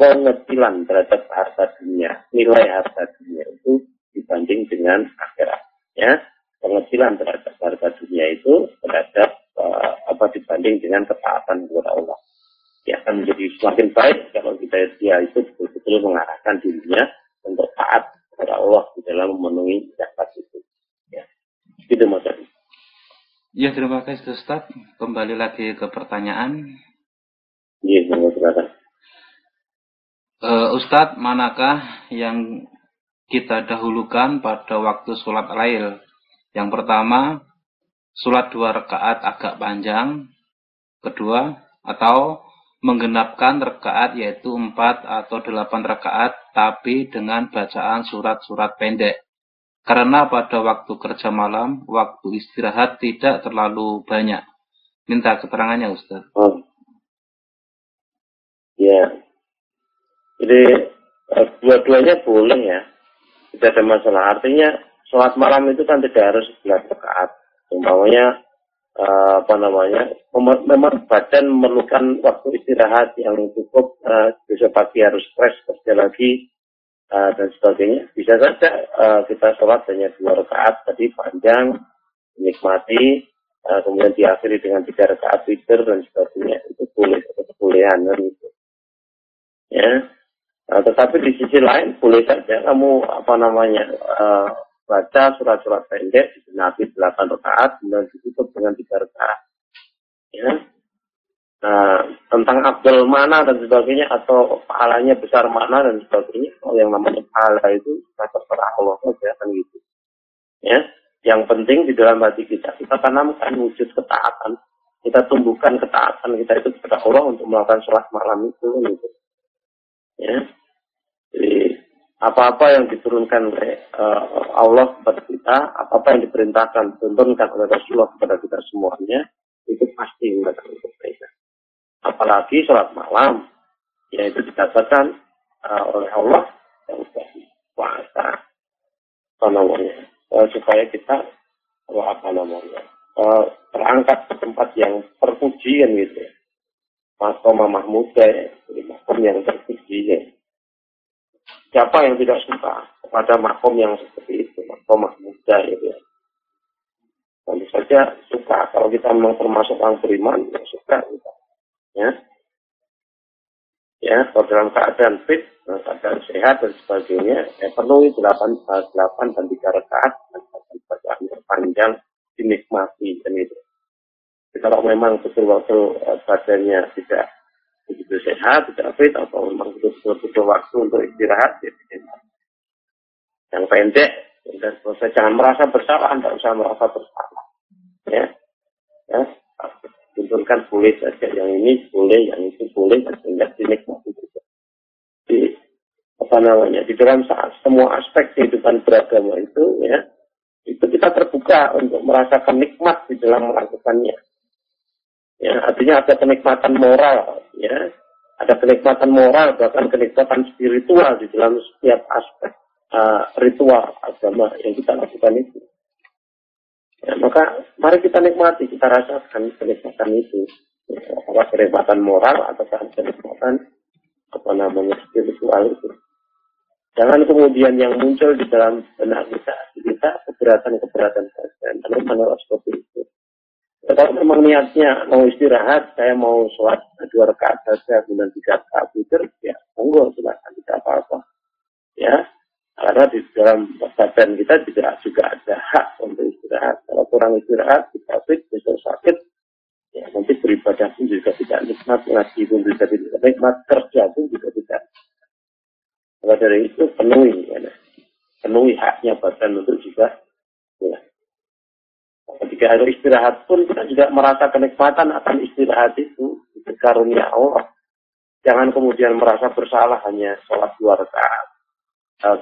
pengecilan terhadap harta dunia, nilai harta dunia itu dibanding dengan akhiratnya. Pengecilan terhadap harta dunia itu terhadap dibanding dengan ketaatan kepada Allah. Dia akan menjadi semakin baik kalau dia itu betul-betul mengarahkan dirinya untuk taat kepada Allah di dalam memenuhi zakat itu. Ya, gitu Mas Adi. Ya, terima kasih Ustaz. Kembali lagi ke pertanyaan. Iya, silakan. Ustaz, manakah yang kita dahulukan pada waktu sholat lail? Yang pertama, sholat 2 rakaat agak panjang. Kedua, atau menggenapkan rakaat yaitu 4 atau 8 rakaat tapi dengan bacaan surat-surat pendek. Karena pada waktu kerja malam, waktu istirahat tidak terlalu banyak. Minta keterangannya, Ustaz. Oh. Ya. Jadi dua-duanya boleh ya. Tidak ada masalah. Artinya sholat malam itu kan tidak harus 11 rakaat. Umpamanya memang badan memerlukan waktu istirahat yang cukup, besok pagi harus fresh kerja lagi, dan sebagainya. Bisa saja kita sholat hanya 2 rakaat tadi panjang, menikmati, kemudian diakhiri dengan 3 rakaat witir dan sebagainya. Itu boleh, kebolehan kan itu. Ya, tetapi di sisi lain boleh saja kamu baca surat-surat pendek digenapi 8 rakaat dan ditutup dengan 3 rakaat. Ya. Tentang abdul mana dan sebagainya atau pahalanya besar mana dan sebagainya, kalau yang namanya pahala itu terserah Allah saja kan gitu. Ya, yang penting di dalam hati kita tanamkan wujud ketaatan, kita tumbuhkan ketaatan kita itu kepada Allah untuk melakukan sholat malam itu gitu. Ya, jadi apa-apa yang diturunkan oleh Allah kepada kita, apa-apa yang diperintahkan, diturunkan oleh Rasulullah kepada kita semuanya, itu pasti mendatangkan kebaikan. Apalagi sholat malam, yaitu dikatakan oleh Allah yang puasa, supaya kita terangkat ke tempat yang terpuji kan gitu. Makom mahmuda ya, jadi makom yang terpuji ya. Siapa yang tidak suka kepada makom yang seperti itu, makom mahmuda gitu ya. Tentu saja suka. Kalau kita memang termasuk orang beriman, ya suka gitu. Ya, kalau dalam keadaan fit, keadaan sehat dan sebagainya, ya penuhi 8 dan 3 rakaat dan bacaan terpanjang dinikmati dan itu. Jadi kalau memang betul-betul badannya tidak begitu sehat, tidak fit, atau memang betul-betul waktu untuk istirahat, ya yang pendek dan selesai. Jangan merasa bersalah, tidak usah merasa bersalah. Ya. Tunturkan boleh saja, yang ini boleh, yang itu boleh, dan sehingga dinikmati juga. Di dalam semua aspek kehidupan beragama itu, ya, itu kita terbuka untuk merasakan nikmat di dalam melakukannya. Ya, artinya ada kenikmatan moral, ya, ada kenikmatan moral, bahkan kenikmatan spiritual di dalam setiap aspek ritual agama yang kita lakukan itu. Ya, maka mari kita nikmati, kita rasakan kenikmatan itu. Ya, apakah kenikmatan moral atau kenikmatan spiritual itu. Jangan kemudian yang muncul di dalam benak kita keberatan saja. Lalu menolak seperti itu. Kalau memang niatnya mau istirahat, saya mau sholat 2 rakaat saja, kemudian 3 rakaat witir, ya monggo silakan, tidak apa-apa. Ya, karena di dalam badan kita juga ada hak untuk istirahat. Kalau kurang istirahat, kita besok sakit, ya nanti beribadah pun juga tidak nikmat, ngaji pun juga tidak nikmat, kerja pun juga tidak. Maka dari itu penuhi haknya badan untuk juga. Ya. Ketika ada istirahat pun kita juga merasa kenikmatan akan istirahat itu karunia Allah. Jangan kemudian merasa bersalah hanya sholat 2 rakaat,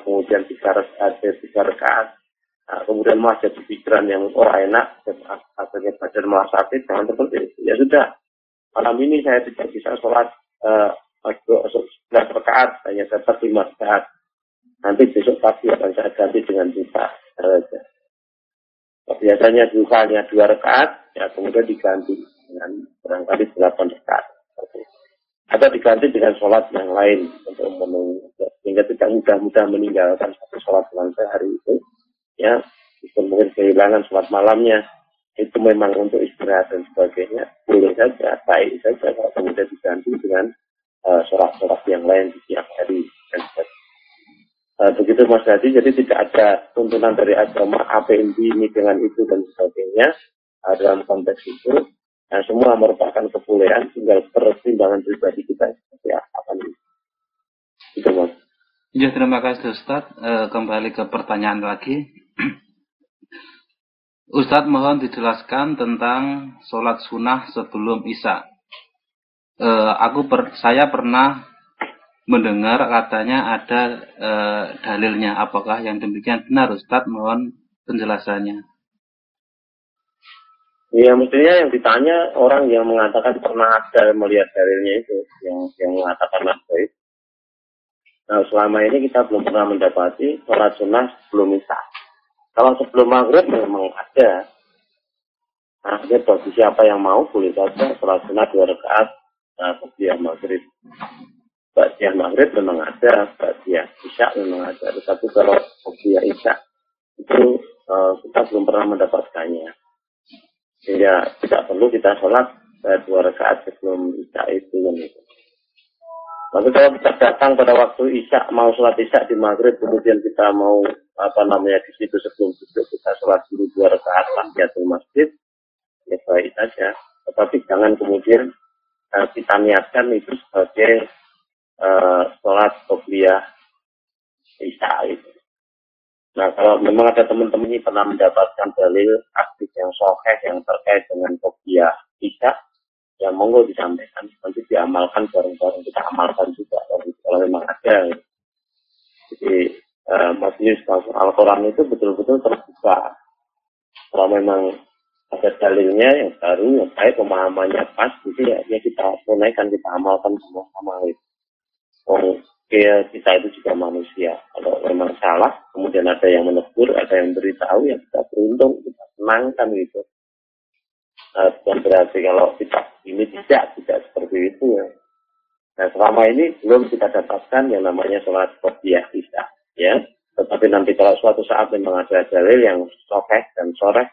kemudian 3 rakaat, kemudian masih jadi pikiran yang enak, dan akhirnya badan malah sakit. Jangan seperti itu. Ya sudah, malam ini saya tidak bisa sholat 11 rakaat, hanya dapat 5 rakaat. Nanti besok pagi akan saya ganti dengan 5. Biasanya dukanya 2 rakaat, ya kemudian diganti dengan barangkali 8 rakaat. Atau diganti dengan sholat yang lain untuk memenuhi, sehingga tidak mudah-mudah meninggalkan satu sholat dalam sehari itu. Ya, mungkin kehilangan sholat malamnya, itu memang untuk istirahat dan sebagainya. Boleh saja, baik saja kalau kemudian diganti dengan sholat-sholat yang lain di siang hari. Begitu Mas Hadi, jadi tidak ada tuntunan dari agama APMD ini dengan itu dan sebagainya dalam konteks itu. Nah, semua merupakan kebolehan, tinggal pertimbangan pribadi kita seperti apa nih. Itu Mas. Ya, terima kasih Ustadz. Kembali ke pertanyaan lagi. Ustadz mohon dijelaskan tentang sholat sunnah sebelum Isya. Saya pernah mendengar katanya ada dalilnya. Apakah yang demikian benar Ustadz? Mohon penjelasannya. Ya, mestinya yang ditanya orang yang mengatakan pernah ada melihat dalilnya itu, yang mengatakan ada itu. Nah, selama ini kita belum pernah mendapati sholat sunnah sebelum Isya. Kalau sebelum maghrib memang ada. Nah, bagi siapa yang mau boleh saja sholat sunnah 2 rakaat sebelum maghrib. Ba'diyah maghrib memang ada, ba'diyah Isya memang ada. Tetapi kalau ba'diyah Isya itu kita belum pernah mendapatkannya. Sehingga tidak perlu kita sholat 2 rakaat sebelum Isya itu. Tapi kalau kita datang pada waktu Isya, mau sholat Isya di maghrib, kemudian kita mau di situ sebelum duduk kita sholat dulu 2 rakaat tahiyatul masjid, ya baik saja. Tetapi jangan kemudian kita niatkan itu sebagai sholat qobliyah Isya itu. Nah, kalau memang ada teman-teman ini pernah mendapatkan dalil aktif yang sahih yang terkait dengan qobliyah Isya, ya monggo disampaikan, nanti diamalkan bareng-bareng, kita amalkan juga kalau memang ada. Jadi majelis Al-Quran itu betul-betul terbuka. Kalau memang ada dalilnya yang baru, yang baik, pemahamannya pas, jadi ya kita tunaikan, kita amalkan sama-sama itu. Kita itu juga manusia. Kalau memang salah, kemudian ada yang menegur, ada yang beritahu, ya kita beruntung, kita senangkan gitu. Bukan berarti kalau kita ini tidak seperti itu ya. Nah, selama ini belum kita dapatkan yang namanya sholat qobliyah Isya, ya. Tetapi nanti kalau suatu saat memang ada dalil yang sahih dan sharih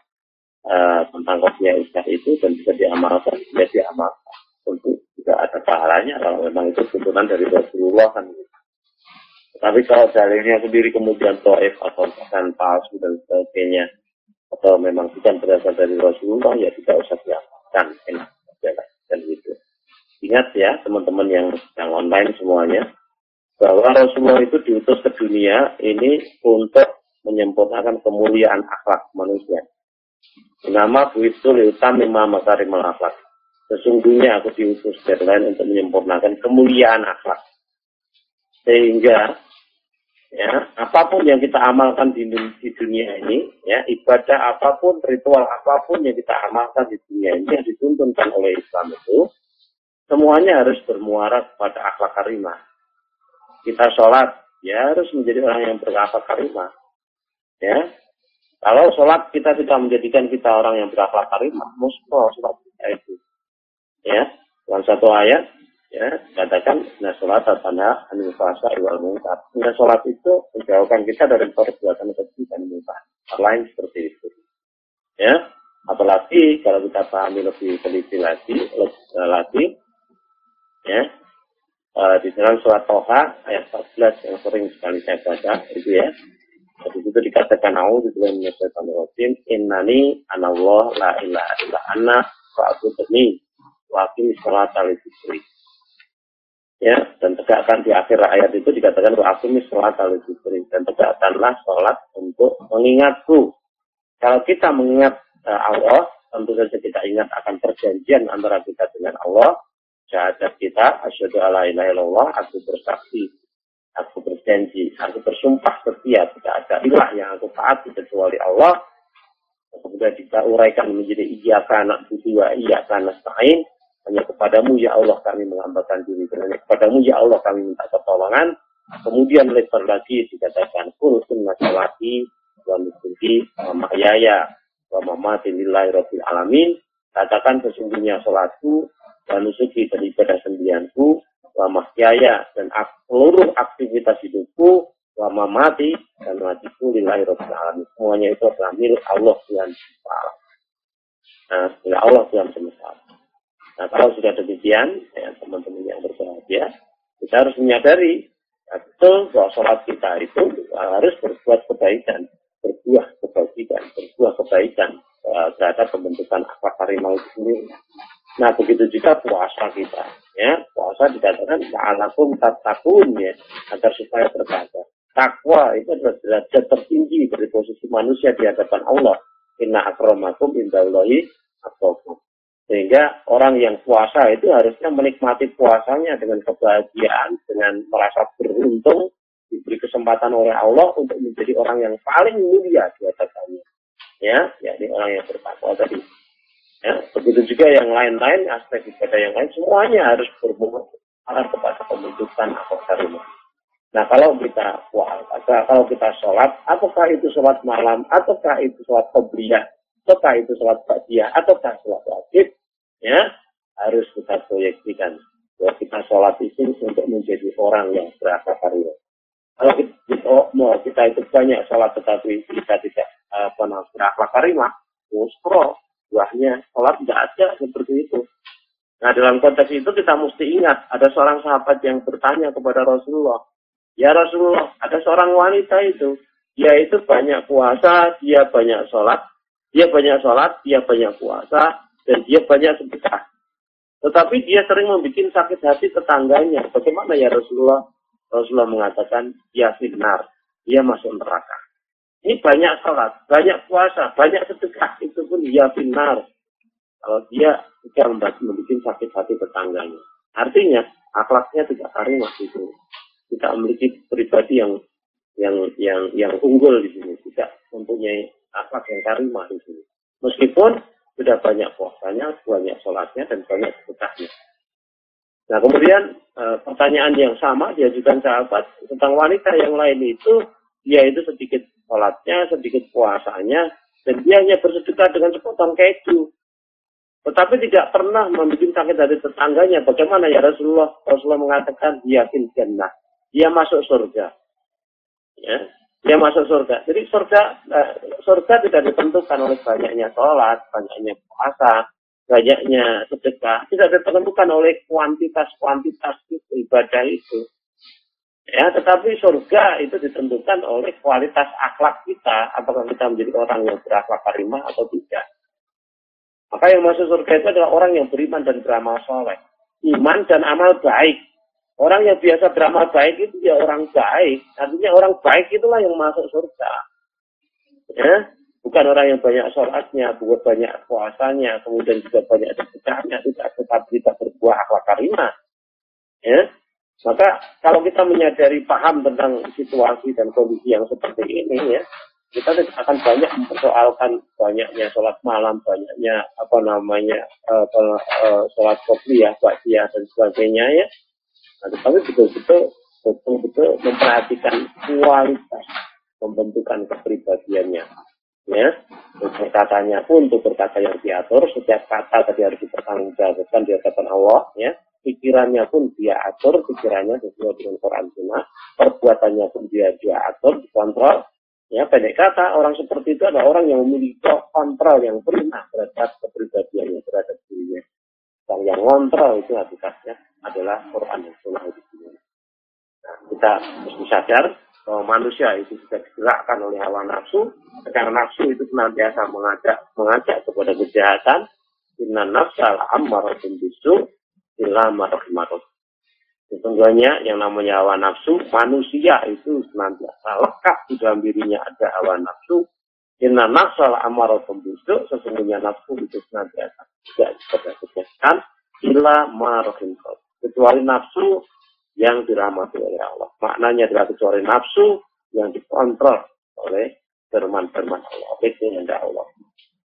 tentang qobliyah Isya itu dan bisa diamalkan, ya diamalkan. Tentu juga ada pahalanya kalau memang itu tuntunan dari Rasulullah kan. Tapi kalau dalilnya sendiri kemudian dhaif atau bahkan palsu dan sebagainya, atau memang bukan berasal dari Rasulullah, ya tidak usah diamalkan, enak saja dan gitu. Ingat ya teman-teman yang online semuanya, bahwa Rasulullah itu diutus ke dunia ini untuk menyempurnakan kemuliaan akhlak manusia. Nama buistu liutam mimma makarimal akhlak. Sesungguhnya aku diutus dari lain untuk menyempurnakan kemuliaan akhlak. Sehingga ya, apapun yang kita amalkan di dunia ini, ya, ibadah apapun, ritual apapun yang kita amalkan di dunia ini yang dituntunkan oleh Islam itu, semuanya harus bermuara kepada akhlak karimah. Kita sholat, ya harus menjadi orang yang berakhlak karimah. Ya, kalau sholat kita tidak menjadikan kita orang yang berakhlak karimah, musuh sholat kita itu. Ya, dalam satu ayat, ya, katakan nah sholat tanah anil fasa iwal munkar. Nah sholat itu menjauhkan kita dari perbuatan keji dan munkar. Lain seperti itu. Ya, Apalagi kalau kita pahami lebih teliti lagi, ya, di dalam surat Toha ayat 14 yang sering sekali saya baca itu ya. Di situ dikatakan a'udzubillahi minasyaitonir rajim, innani anallah la ilaha illa ana fa'budni wa aqimis sholata li dzikri. Ya, dan tegakkan di akhir ayat itu dikatakan wa aqimis sholata li dzikri, dan tegakkanlah sholat untuk mengingatku. Kalau kita mengingat Allah, tentu saja kita ingat akan perjanjian antara kita dengan Allah. Syahadat kita, asyhadu alla ilaha illallah, aku bersaksi, aku berjanji, aku bersumpah setia tidak ada ilah yang aku taati kecuali Allah. Kemudian kita uraikan menjadi iyyaka na'budu wa iyyaka nasta'in, hanya kepadamu ya Allah kami menghambakan diri, hanya kepadamu ya Allah kami minta pertolongan. Kemudian lebar lagi dikatakan qul inna sholati wa nusuki wa mahyaya wa mamati lillahi rabbil alamin. Katakan sesungguhnya salatku dan nusuki dan ibadah sembilanku, wa mahyaya dan seluruh aktivitas hidupku, wa mamati dan matiku lillahi rabbil alamin. Semuanya itu adalah milik Allah Tuhan semesta. Nah, milik Allah Tuhan semesta. Nah, kalau sudah demikian, ya, teman-teman yang berbahagia, kita harus menyadari betul bahwa sholat kita itu harus berbuat kebaikan, berbuah kebaikan terhadap pembentukan akhlak harimau itu sendiri. Nah, begitu juga puasa kita, ya, puasa dikatakan la'alakum tattaqun, ya, agar supaya bertakwa. Takwa itu adalah derajat tertinggi dari posisi manusia di hadapan Allah. Inna akramakum indallahi atqakum. Sehingga orang yang puasa itu harusnya menikmati puasanya dengan kebahagiaan, dengan merasa beruntung, diberi kesempatan oleh Allah untuk menjadi orang yang paling mulia di hadapannya. Ya, yakni orang yang bertakwa tadi. Ya, begitu juga yang lain-lain, aspek ibadah yang lain, semuanya harus berbuat kepada pembentukan akhlak harimau. Nah, kalau kita puasa, kalau kita sholat, apakah itu sholat malam, ataukah itu sholat qobliyah, ataukah itu sholat ba'diyah, ataukah sholat wajib, ya, harus kita proyeksikan bahwa kita sholat itu untuk menjadi orang yang berakhlak harimau. Kalau kita itu banyak sholat tetapi kita tidak berakhlak harimau, muskro, buahnya sholat tidak ada seperti itu. Nah, dalam konteks itu kita mesti ingat, ada seorang sahabat yang bertanya kepada Rasulullah, ya Rasulullah, ada seorang wanita itu, dia itu banyak puasa, dia banyak sholat, dia banyak puasa, dan dia banyak sedekah. Tetapi dia sering membuat sakit hati tetangganya. Bagaimana ya Rasulullah? Rasulullah mengatakan, dia finnar, dia masuk neraka. Ini banyak sholat, banyak puasa, banyak sedekah, itu pun dia finnar. Kalau dia tidak membuat sakit hati tetangganya. Artinya, akhlaknya tidak karimah itu. Tidak memiliki pribadi yang unggul di sini. Tidak mempunyai akhlak yang karimah di sini. Meskipun sudah banyak puasanya, banyak sholatnya, dan banyak sedekahnya. Nah, kemudian pertanyaan yang sama diajukan sahabat tentang wanita yang lain itu, dia itu sedikit sholatnya, sedikit puasanya, dan dia hanya bersedekah dengan sepotong keju. Tetapi tidak pernah membuat sakit hati tetangganya. Bagaimana ya Rasulullah? Rasulullah mengatakan dia fil jannah, dia masuk surga. Ya, dia masuk surga. Jadi surga tidak ditentukan oleh banyaknya sholat, banyaknya puasa, banyaknya sedekah, tidak ditentukan oleh kuantitas ibadah itu. Ya, tetapi surga itu ditentukan oleh kualitas akhlak kita, apakah kita menjadi orang yang berakhlak karimah atau tidak. Maka yang masuk surga itu adalah orang yang beriman dan beramal soleh, iman dan amal baik. Orang yang biasa beramal baik itu ya orang baik, artinya orang baik itulah yang masuk surga. Ya, bukan orang yang banyak sholatnya, bukan banyak puasanya, kemudian juga banyak sedekahnya, tetapi tidak berbuah akhlak karimah. Ya, maka kalau kita menyadari paham tentang situasi dan kondisi yang seperti ini, ya, kita akan banyak mempersoalkan banyaknya sholat malam, banyaknya sholat qobliyah, ba'diyah dan sebagainya, ya. Nah, tetapi betul-betul memperhatikan kualitas pembentukan kepribadiannya. Ya, berkatanya pun untuk berkata yang diatur, setiap kata tadi harus dipertanggungjawabkan di hadapan Allah, ya. Pikirannya pun dia atur, pikirannya sesuai dengan Quran Sunnah, perbuatannya pun dia atur, dikontrol, Ya, pendek kata, orang seperti itu adalah orang yang memiliki kontrol yang prima terhadap kepribadiannya, terhadap dirinya. Yang kontrol itu hakikatnya adalah Quran dan Sunnah itu sendiri. Nah, kita mesti sadar bahwa manusia itu sudah digerakkan oleh hawa nafsu. Karena nafsu itu senantiasa mengajak kepada kejahatan. Inna nafsa la'ammaratun bisu illa ma rahimallah. Sesungguhnya yang namanya hawa nafsu, manusia itu senantiasa lekat di dalam dirinya ada hawa nafsu. Inna nafsa la'ammaratun bisu, sesungguhnya nafsu itu senantiasa tidak kepada kejahatan illa ma rahimallah. Kecuali nafsu yang dirahmati oleh Allah. Maknanya adalah kecuali nafsu yang dikontrol oleh firman-firman Allah, oleh kehendak Allah.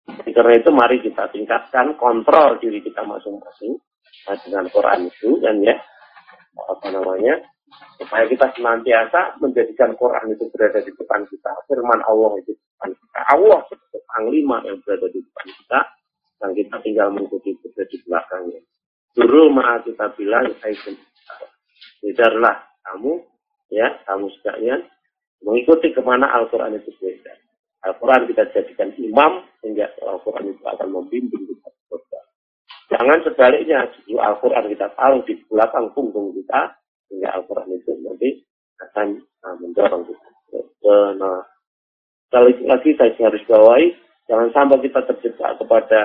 Karena itu mari kita tingkatkan kontrol diri kita masing-masing dengan Quran itu, dan ya supaya kita senantiasa menjadikan Quran itu berada di depan kita, firman Allah itu di depan kita, Allah sebagai panglima yang berada di depan kita, dan kita tinggal mengikuti di belakangnya. Dulu maha kita bilang, sadarlah kamu sekalian mengikuti kemana Al-Quran itu berada. Al-Quran kita jadikan imam sehingga Al-Quran itu akan membimbing kita. Jangan sebaliknya, justru Al-Quran kita tahu di belakang punggung kita sehingga Al-Quran itu nanti akan mendorong kita. Nah, sekali lagi saya harus bawahi, jangan sampai kita terjebak kepada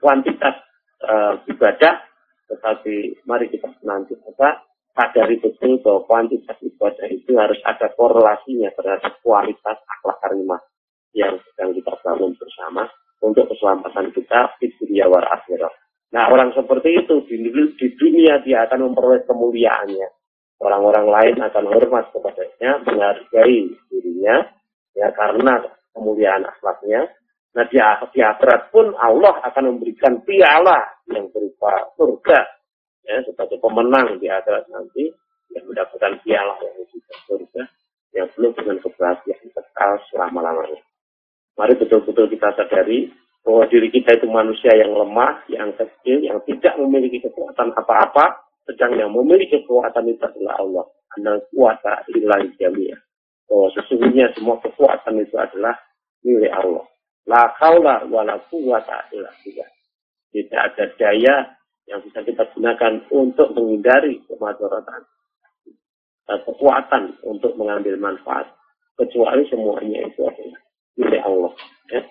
kuantitas ibadah, tetapi mari kita senantiasa sadari betul bahwa kuantitas ibadah itu harus ada korelasinya terhadap kualitas akhlak karimah yang sedang kita bangun bersama untuk keselamatan kita di dunia wal akhirah. Nah, orang seperti itu di dunia dia akan memperoleh kemuliaannya. Orang-orang lain akan hormat kepadanya, menghargai dirinya ya karena kemuliaan akhlaknya. Nah, di akhirat pun Allah akan memberikan piala yang berupa surga ya, sebagai pemenang di akhirat nanti yang mendapatkan piala yang sudah surga yang penuh dengan kebahagiaan kekal selama-lamanya. Mari betul-betul kita sadari bahwa diri kita itu manusia yang lemah, yang kecil, yang tidak memiliki kekuatan apa-apa, sedang yang memiliki kekuatan itu adalah Allah. Anda kuasa ilahi jamiah. Bahwa sesungguhnya semua kekuatan itu adalah milik Allah. La haula wala quwwata illa billah. Tidak ada daya yang bisa kita gunakan untuk menghindari kemadaratan, kekuatan untuk mengambil manfaat, kecuali semuanya itu adalah milik Allah. Ya.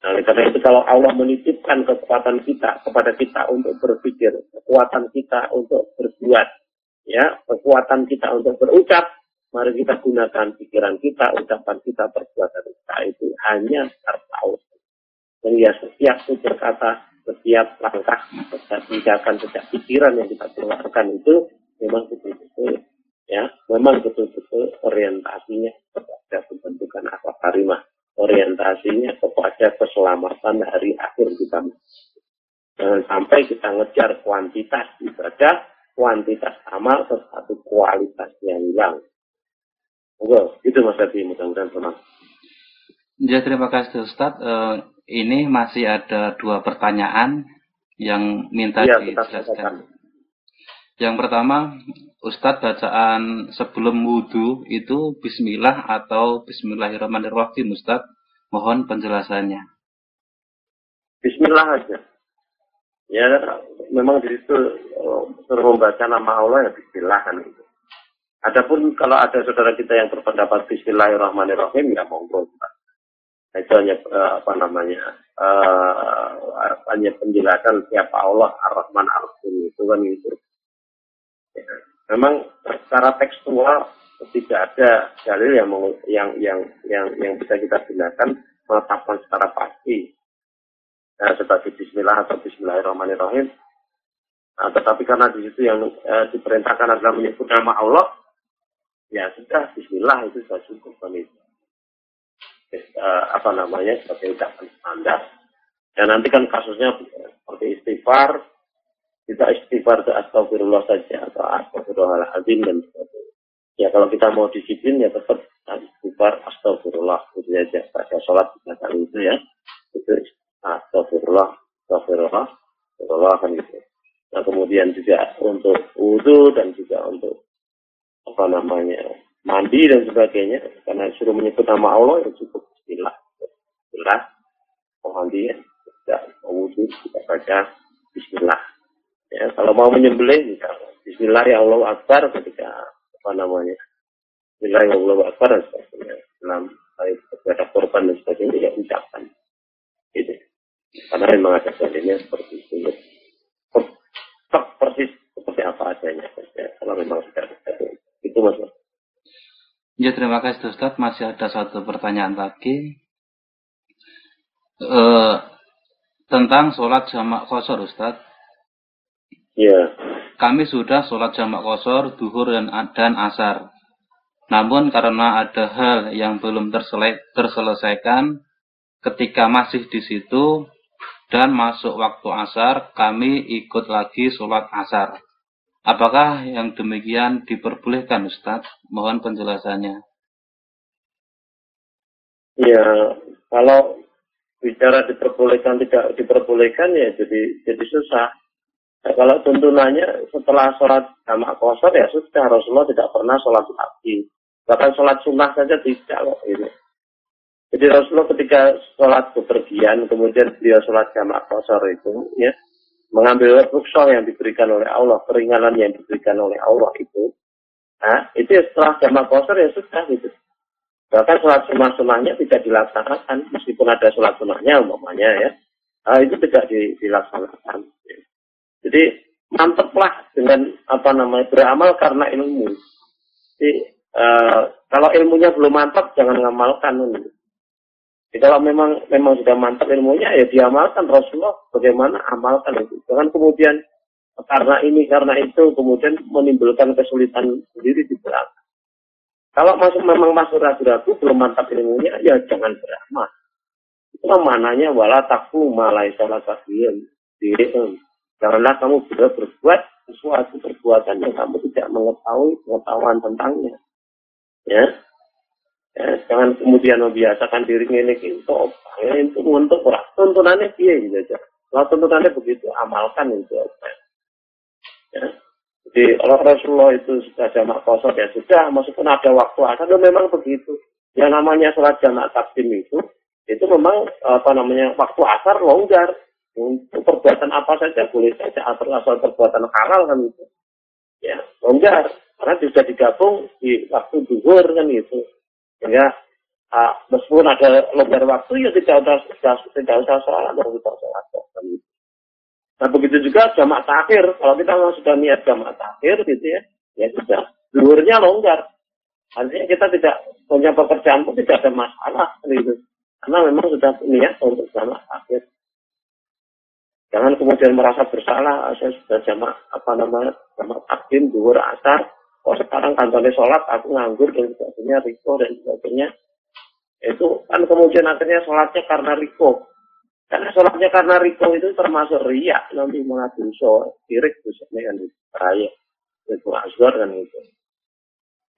Nah, karena itu kalau Allah menitipkan kekuatan kita kepada kita untuk berpikir, kekuatan kita untuk berbuat, ya, kekuatan kita untuk berucap, mari kita gunakan pikiran kita, ucapan kita, perbuatan kita itu hanya karena Allah. Sehingga setiap tutur kata, setiap langkah, setiap tindakan, setiap pikiran yang kita keluarkan itu memang betul-betul, ya, memang betul-betul orientasinya kepada pembentukan akhlak karimah, orientasinya kepada keselamatan hari akhir kita. Jangan sampai kita ngejar kuantitas ibadah, kuantitas amal, tetapi kualitasnya hilang. Itu Mas Adi, mudah-mudahan tenang. Ya, terima kasih Ustadz. Ini masih ada 2 pertanyaan yang minta dijelaskan. Yang pertama, Ustadz, bacaan sebelum wudhu itu Bismillah atau Bismillahirrahmanirrahim, Ustadz? Mohon penjelasannya. Bismillah aja. Ya, memang di situ suruh membaca nama Allah ya Bismillah kan itu. Adapun kalau ada saudara kita yang berpendapat Bismillahirrahmanirrahim, ya monggo. Itu hanya hanya penjelasan siapa Allah Ar-Rahman Ar-Rahim itu kan itu. Ya, memang secara tekstual tidak ada dalil yang bisa kita gunakan menetapkan secara pasti sebagai Bismillah atau Bismillahirrahmanirrahim. Nah, tetapi karena di situ yang diperintahkan adalah menyebut nama Allah, ya sudah Bismillah itu sudah cukup kan itu. Sebagai ucapan standar. Dan nanti kan kasusnya seperti istighfar, kita istighfar itu astagfirullah saja atau astagfirullahaladzim dan sebagainya. Ya kalau kita mau disiplin ya tetap istighfar astagfirullah itu saja. Pada sholat kita kali itu ya itu astagfirullah kan gitu. Nah kemudian juga untuk wudu dan juga untuk mandi dan sebagainya, karena suruh menyebut nama Allah ya cukup bismillah. Bismillah, mau mandi ya, tidak mau wudhu, kita baca bismillah. Ya, kalau mau menyembelih, misalnya, bismillah ya Allah Akbar ketika apa namanya, bismillah ya Allah Akbar dan sebagainya. Dalam ada korban dan sebagainya, ya ucapkan. Gitu. Karena memang ada dalilnya seperti itu. Persis seperti apa adanya. Ya, kalau memang sudah itu Mas. Ya, terima kasih Ustaz. Masih ada satu pertanyaan lagi. Tentang sholat jamak qashar Ustaz. Ya. Kami sudah sholat jamak qashar, duhur dan asar. Namun karena ada hal yang belum terselesaikan ketika masih di situ dan masuk waktu asar, kami ikut lagi sholat asar. Apakah yang demikian diperbolehkan Ustaz? Mohon penjelasannya. Ya, kalau bicara diperbolehkan tidak diperbolehkan ya jadi susah. Nah, kalau tuntunannya setelah sholat jamak qashar ya sudah, Rasulullah tidak pernah sholat lagi. Bahkan sholat sunnah saja tidak kok ini. Jadi Rasulullah ketika sholat bepergian kemudian beliau sholat jamak qashar itu ya mengambil rukhsah yang diberikan oleh Allah, keringanan yang diberikan oleh Allah itu. Nah, itu ya setelah jamak qashar ya sudah gitu. Bahkan sholat sunnah-sunnahnya tidak dilaksanakan, meskipun ada sholat sunnahnya umpamanya ya, itu tidak dilaksanakan. Jadi mantaplah dengan apa namanya beramal karena ilmu. Jadi kalau ilmunya belum mantap jangan ngamalkan. Jadi kalau memang sudah mantap ilmunya ya diamalkan. Rasulullah bagaimana amalkan itu. Jangan kemudian karena ini karena itu kemudian menimbulkan kesulitan sendiri di belakang. Kalau memang masuk ragu-ragu belum mantap ilmunya ya jangan beramal. Itu mananya wala takfu malai salah takfiyam. Janganlah kamu berbuat sesuatu perbuatan yang kamu tidak mengetahui pengetahuan tentangnya. Ya, jangan kemudian membiasakan diri ini untuk orang tuntunannya dia saja. Kalau tuntunannya begitu amalkan itu. Ya. Jadi kalau Rasulullah itu sudah jamak qashar ya sudah, meskipun ada waktu asar itu memang begitu. Yang namanya sholat jamak takdim itu memang apa namanya waktu asar longgar. Untuk perbuatan apa saja boleh saja asal perbuatan halal kan itu. Ya, longgar. Karena bisa digabung di waktu zuhur kan gitu. Sehingga meskipun ada longgar waktu ya tidak usah sholat kan gitu. Nah begitu juga jamak takhir. Kalau kita sudah niat jamak takhir gitu ya sudah. Zuhurnya longgar. Artinya kita tidak punya pekerjaan pun tidak ada masalah gitu. Karena memang sudah niat untuk jamak takhir. Jangan kemudian merasa bersalah, saya sudah jamak takdim, zuhur, asar. Oh sekarang kantornya sholat, aku nganggur dan sebagainya, riko dan sebagainya. Itu kan kemudian akhirnya sholatnya karena riko. Karena sholatnya karena riko itu termasuk riak, nanti mengadu sholat, sirik, busuknya kan raya. Itu asgar kan itu.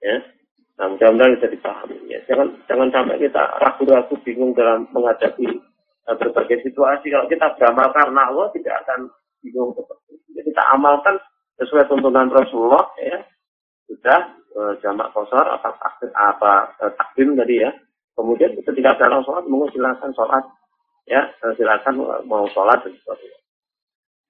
Ya. Nah mudah-mudahan bisa dipahami. Ya. Jangan sampai kita ragu-ragu, bingung dalam menghadapi berbagai situasi. Kalau kita beramal karena Allah tidak akan bingung seperti itu. Jadi kita amalkan sesuai tuntunan Rasulullah ya. Sudah jamak qashar takdim tadi ya. Kemudian ketika dalam sholat silakan sholat ya, silakan mau sholat dan sebagainya.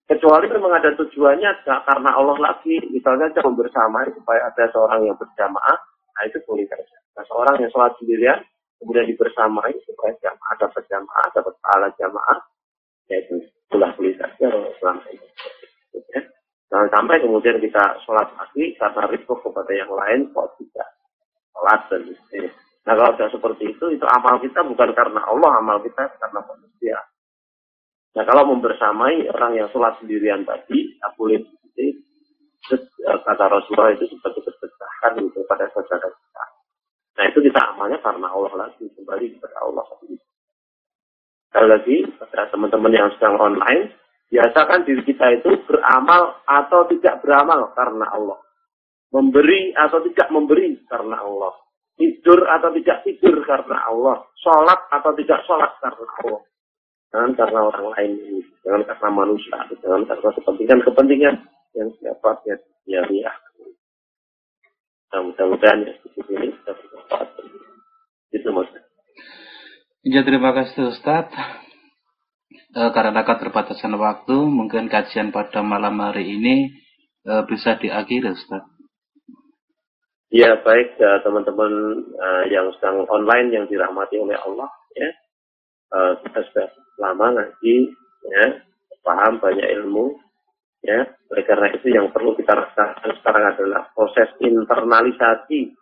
Kecuali memang ada tujuannya karena Allah lagi, misalnya jangan bersama supaya ada seorang yang berjamaah, nah itu boleh saja. Nah, seorang yang sholat sendirian kemudian dibersamai supaya dapat jamaah, dapat pahala jamaah, yaitu itulah boleh saja selama ini. Ya. Jangan sampai kemudian kita sholat lagi karena risiko kepada yang lain, kok tidak sholat dan sebagainya. Nah kalau sudah seperti itu amal kita bukan karena Allah, amal kita karena manusia. Nah kalau membersamai orang yang sholat sendirian tadi, tak boleh begitu. Kata Rasulullah itu seperti bersedekahkan gitu pada saudara kita. Nah itu kita amalnya karena Allah lagi, kembali kepada Allah lagi. Sekali lagi, pada teman-teman yang sedang online, biasakan diri kita itu beramal atau tidak beramal karena Allah. Memberi atau tidak memberi karena Allah. Tidur atau tidak tidur karena Allah. Sholat atau tidak sholat karena Allah. Jangan karena orang lain ini. Jangan karena manusia. Jangan karena kepentingan-kepentingan yang sifatnya ya. Nah, mudah-mudahan ya di sini bisa bermanfaat. Itu Mas. Ya, terima kasih Ustadz. Karena keterbatasan waktu, mungkin kajian pada malam hari ini bisa diakhiri, Ustadz. Ya, baik teman-teman yang sedang online yang dirahmati oleh Allah, ya. Kita sudah lama ngaji, ya, paham banyak ilmu, ya. Oleh karena itu yang perlu kita rasakan sekarang adalah proses internalisasi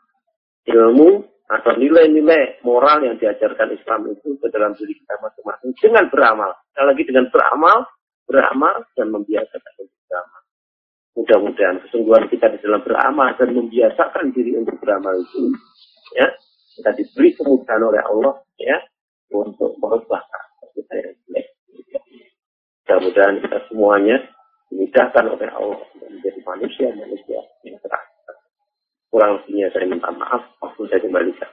ilmu atau nilai-nilai moral yang diajarkan Islam itu ke dalam diri kita masing-masing dengan beramal. Sekali lagi dengan beramal dan membiasakan untuk beramal. Mudah-mudahan kesungguhan kita di dalam beramal dan membiasakan diri untuk beramal itu, ya, kita diberi kemudahan oleh Allah, ya, untuk merubah karakter kita yang jelek. Mudah-mudahan kita semuanya dimudahkan oleh Allah untuk menjadi manusia yang terakhir. Kurang lebihnya saya minta maaf, waktu saya kembalikan.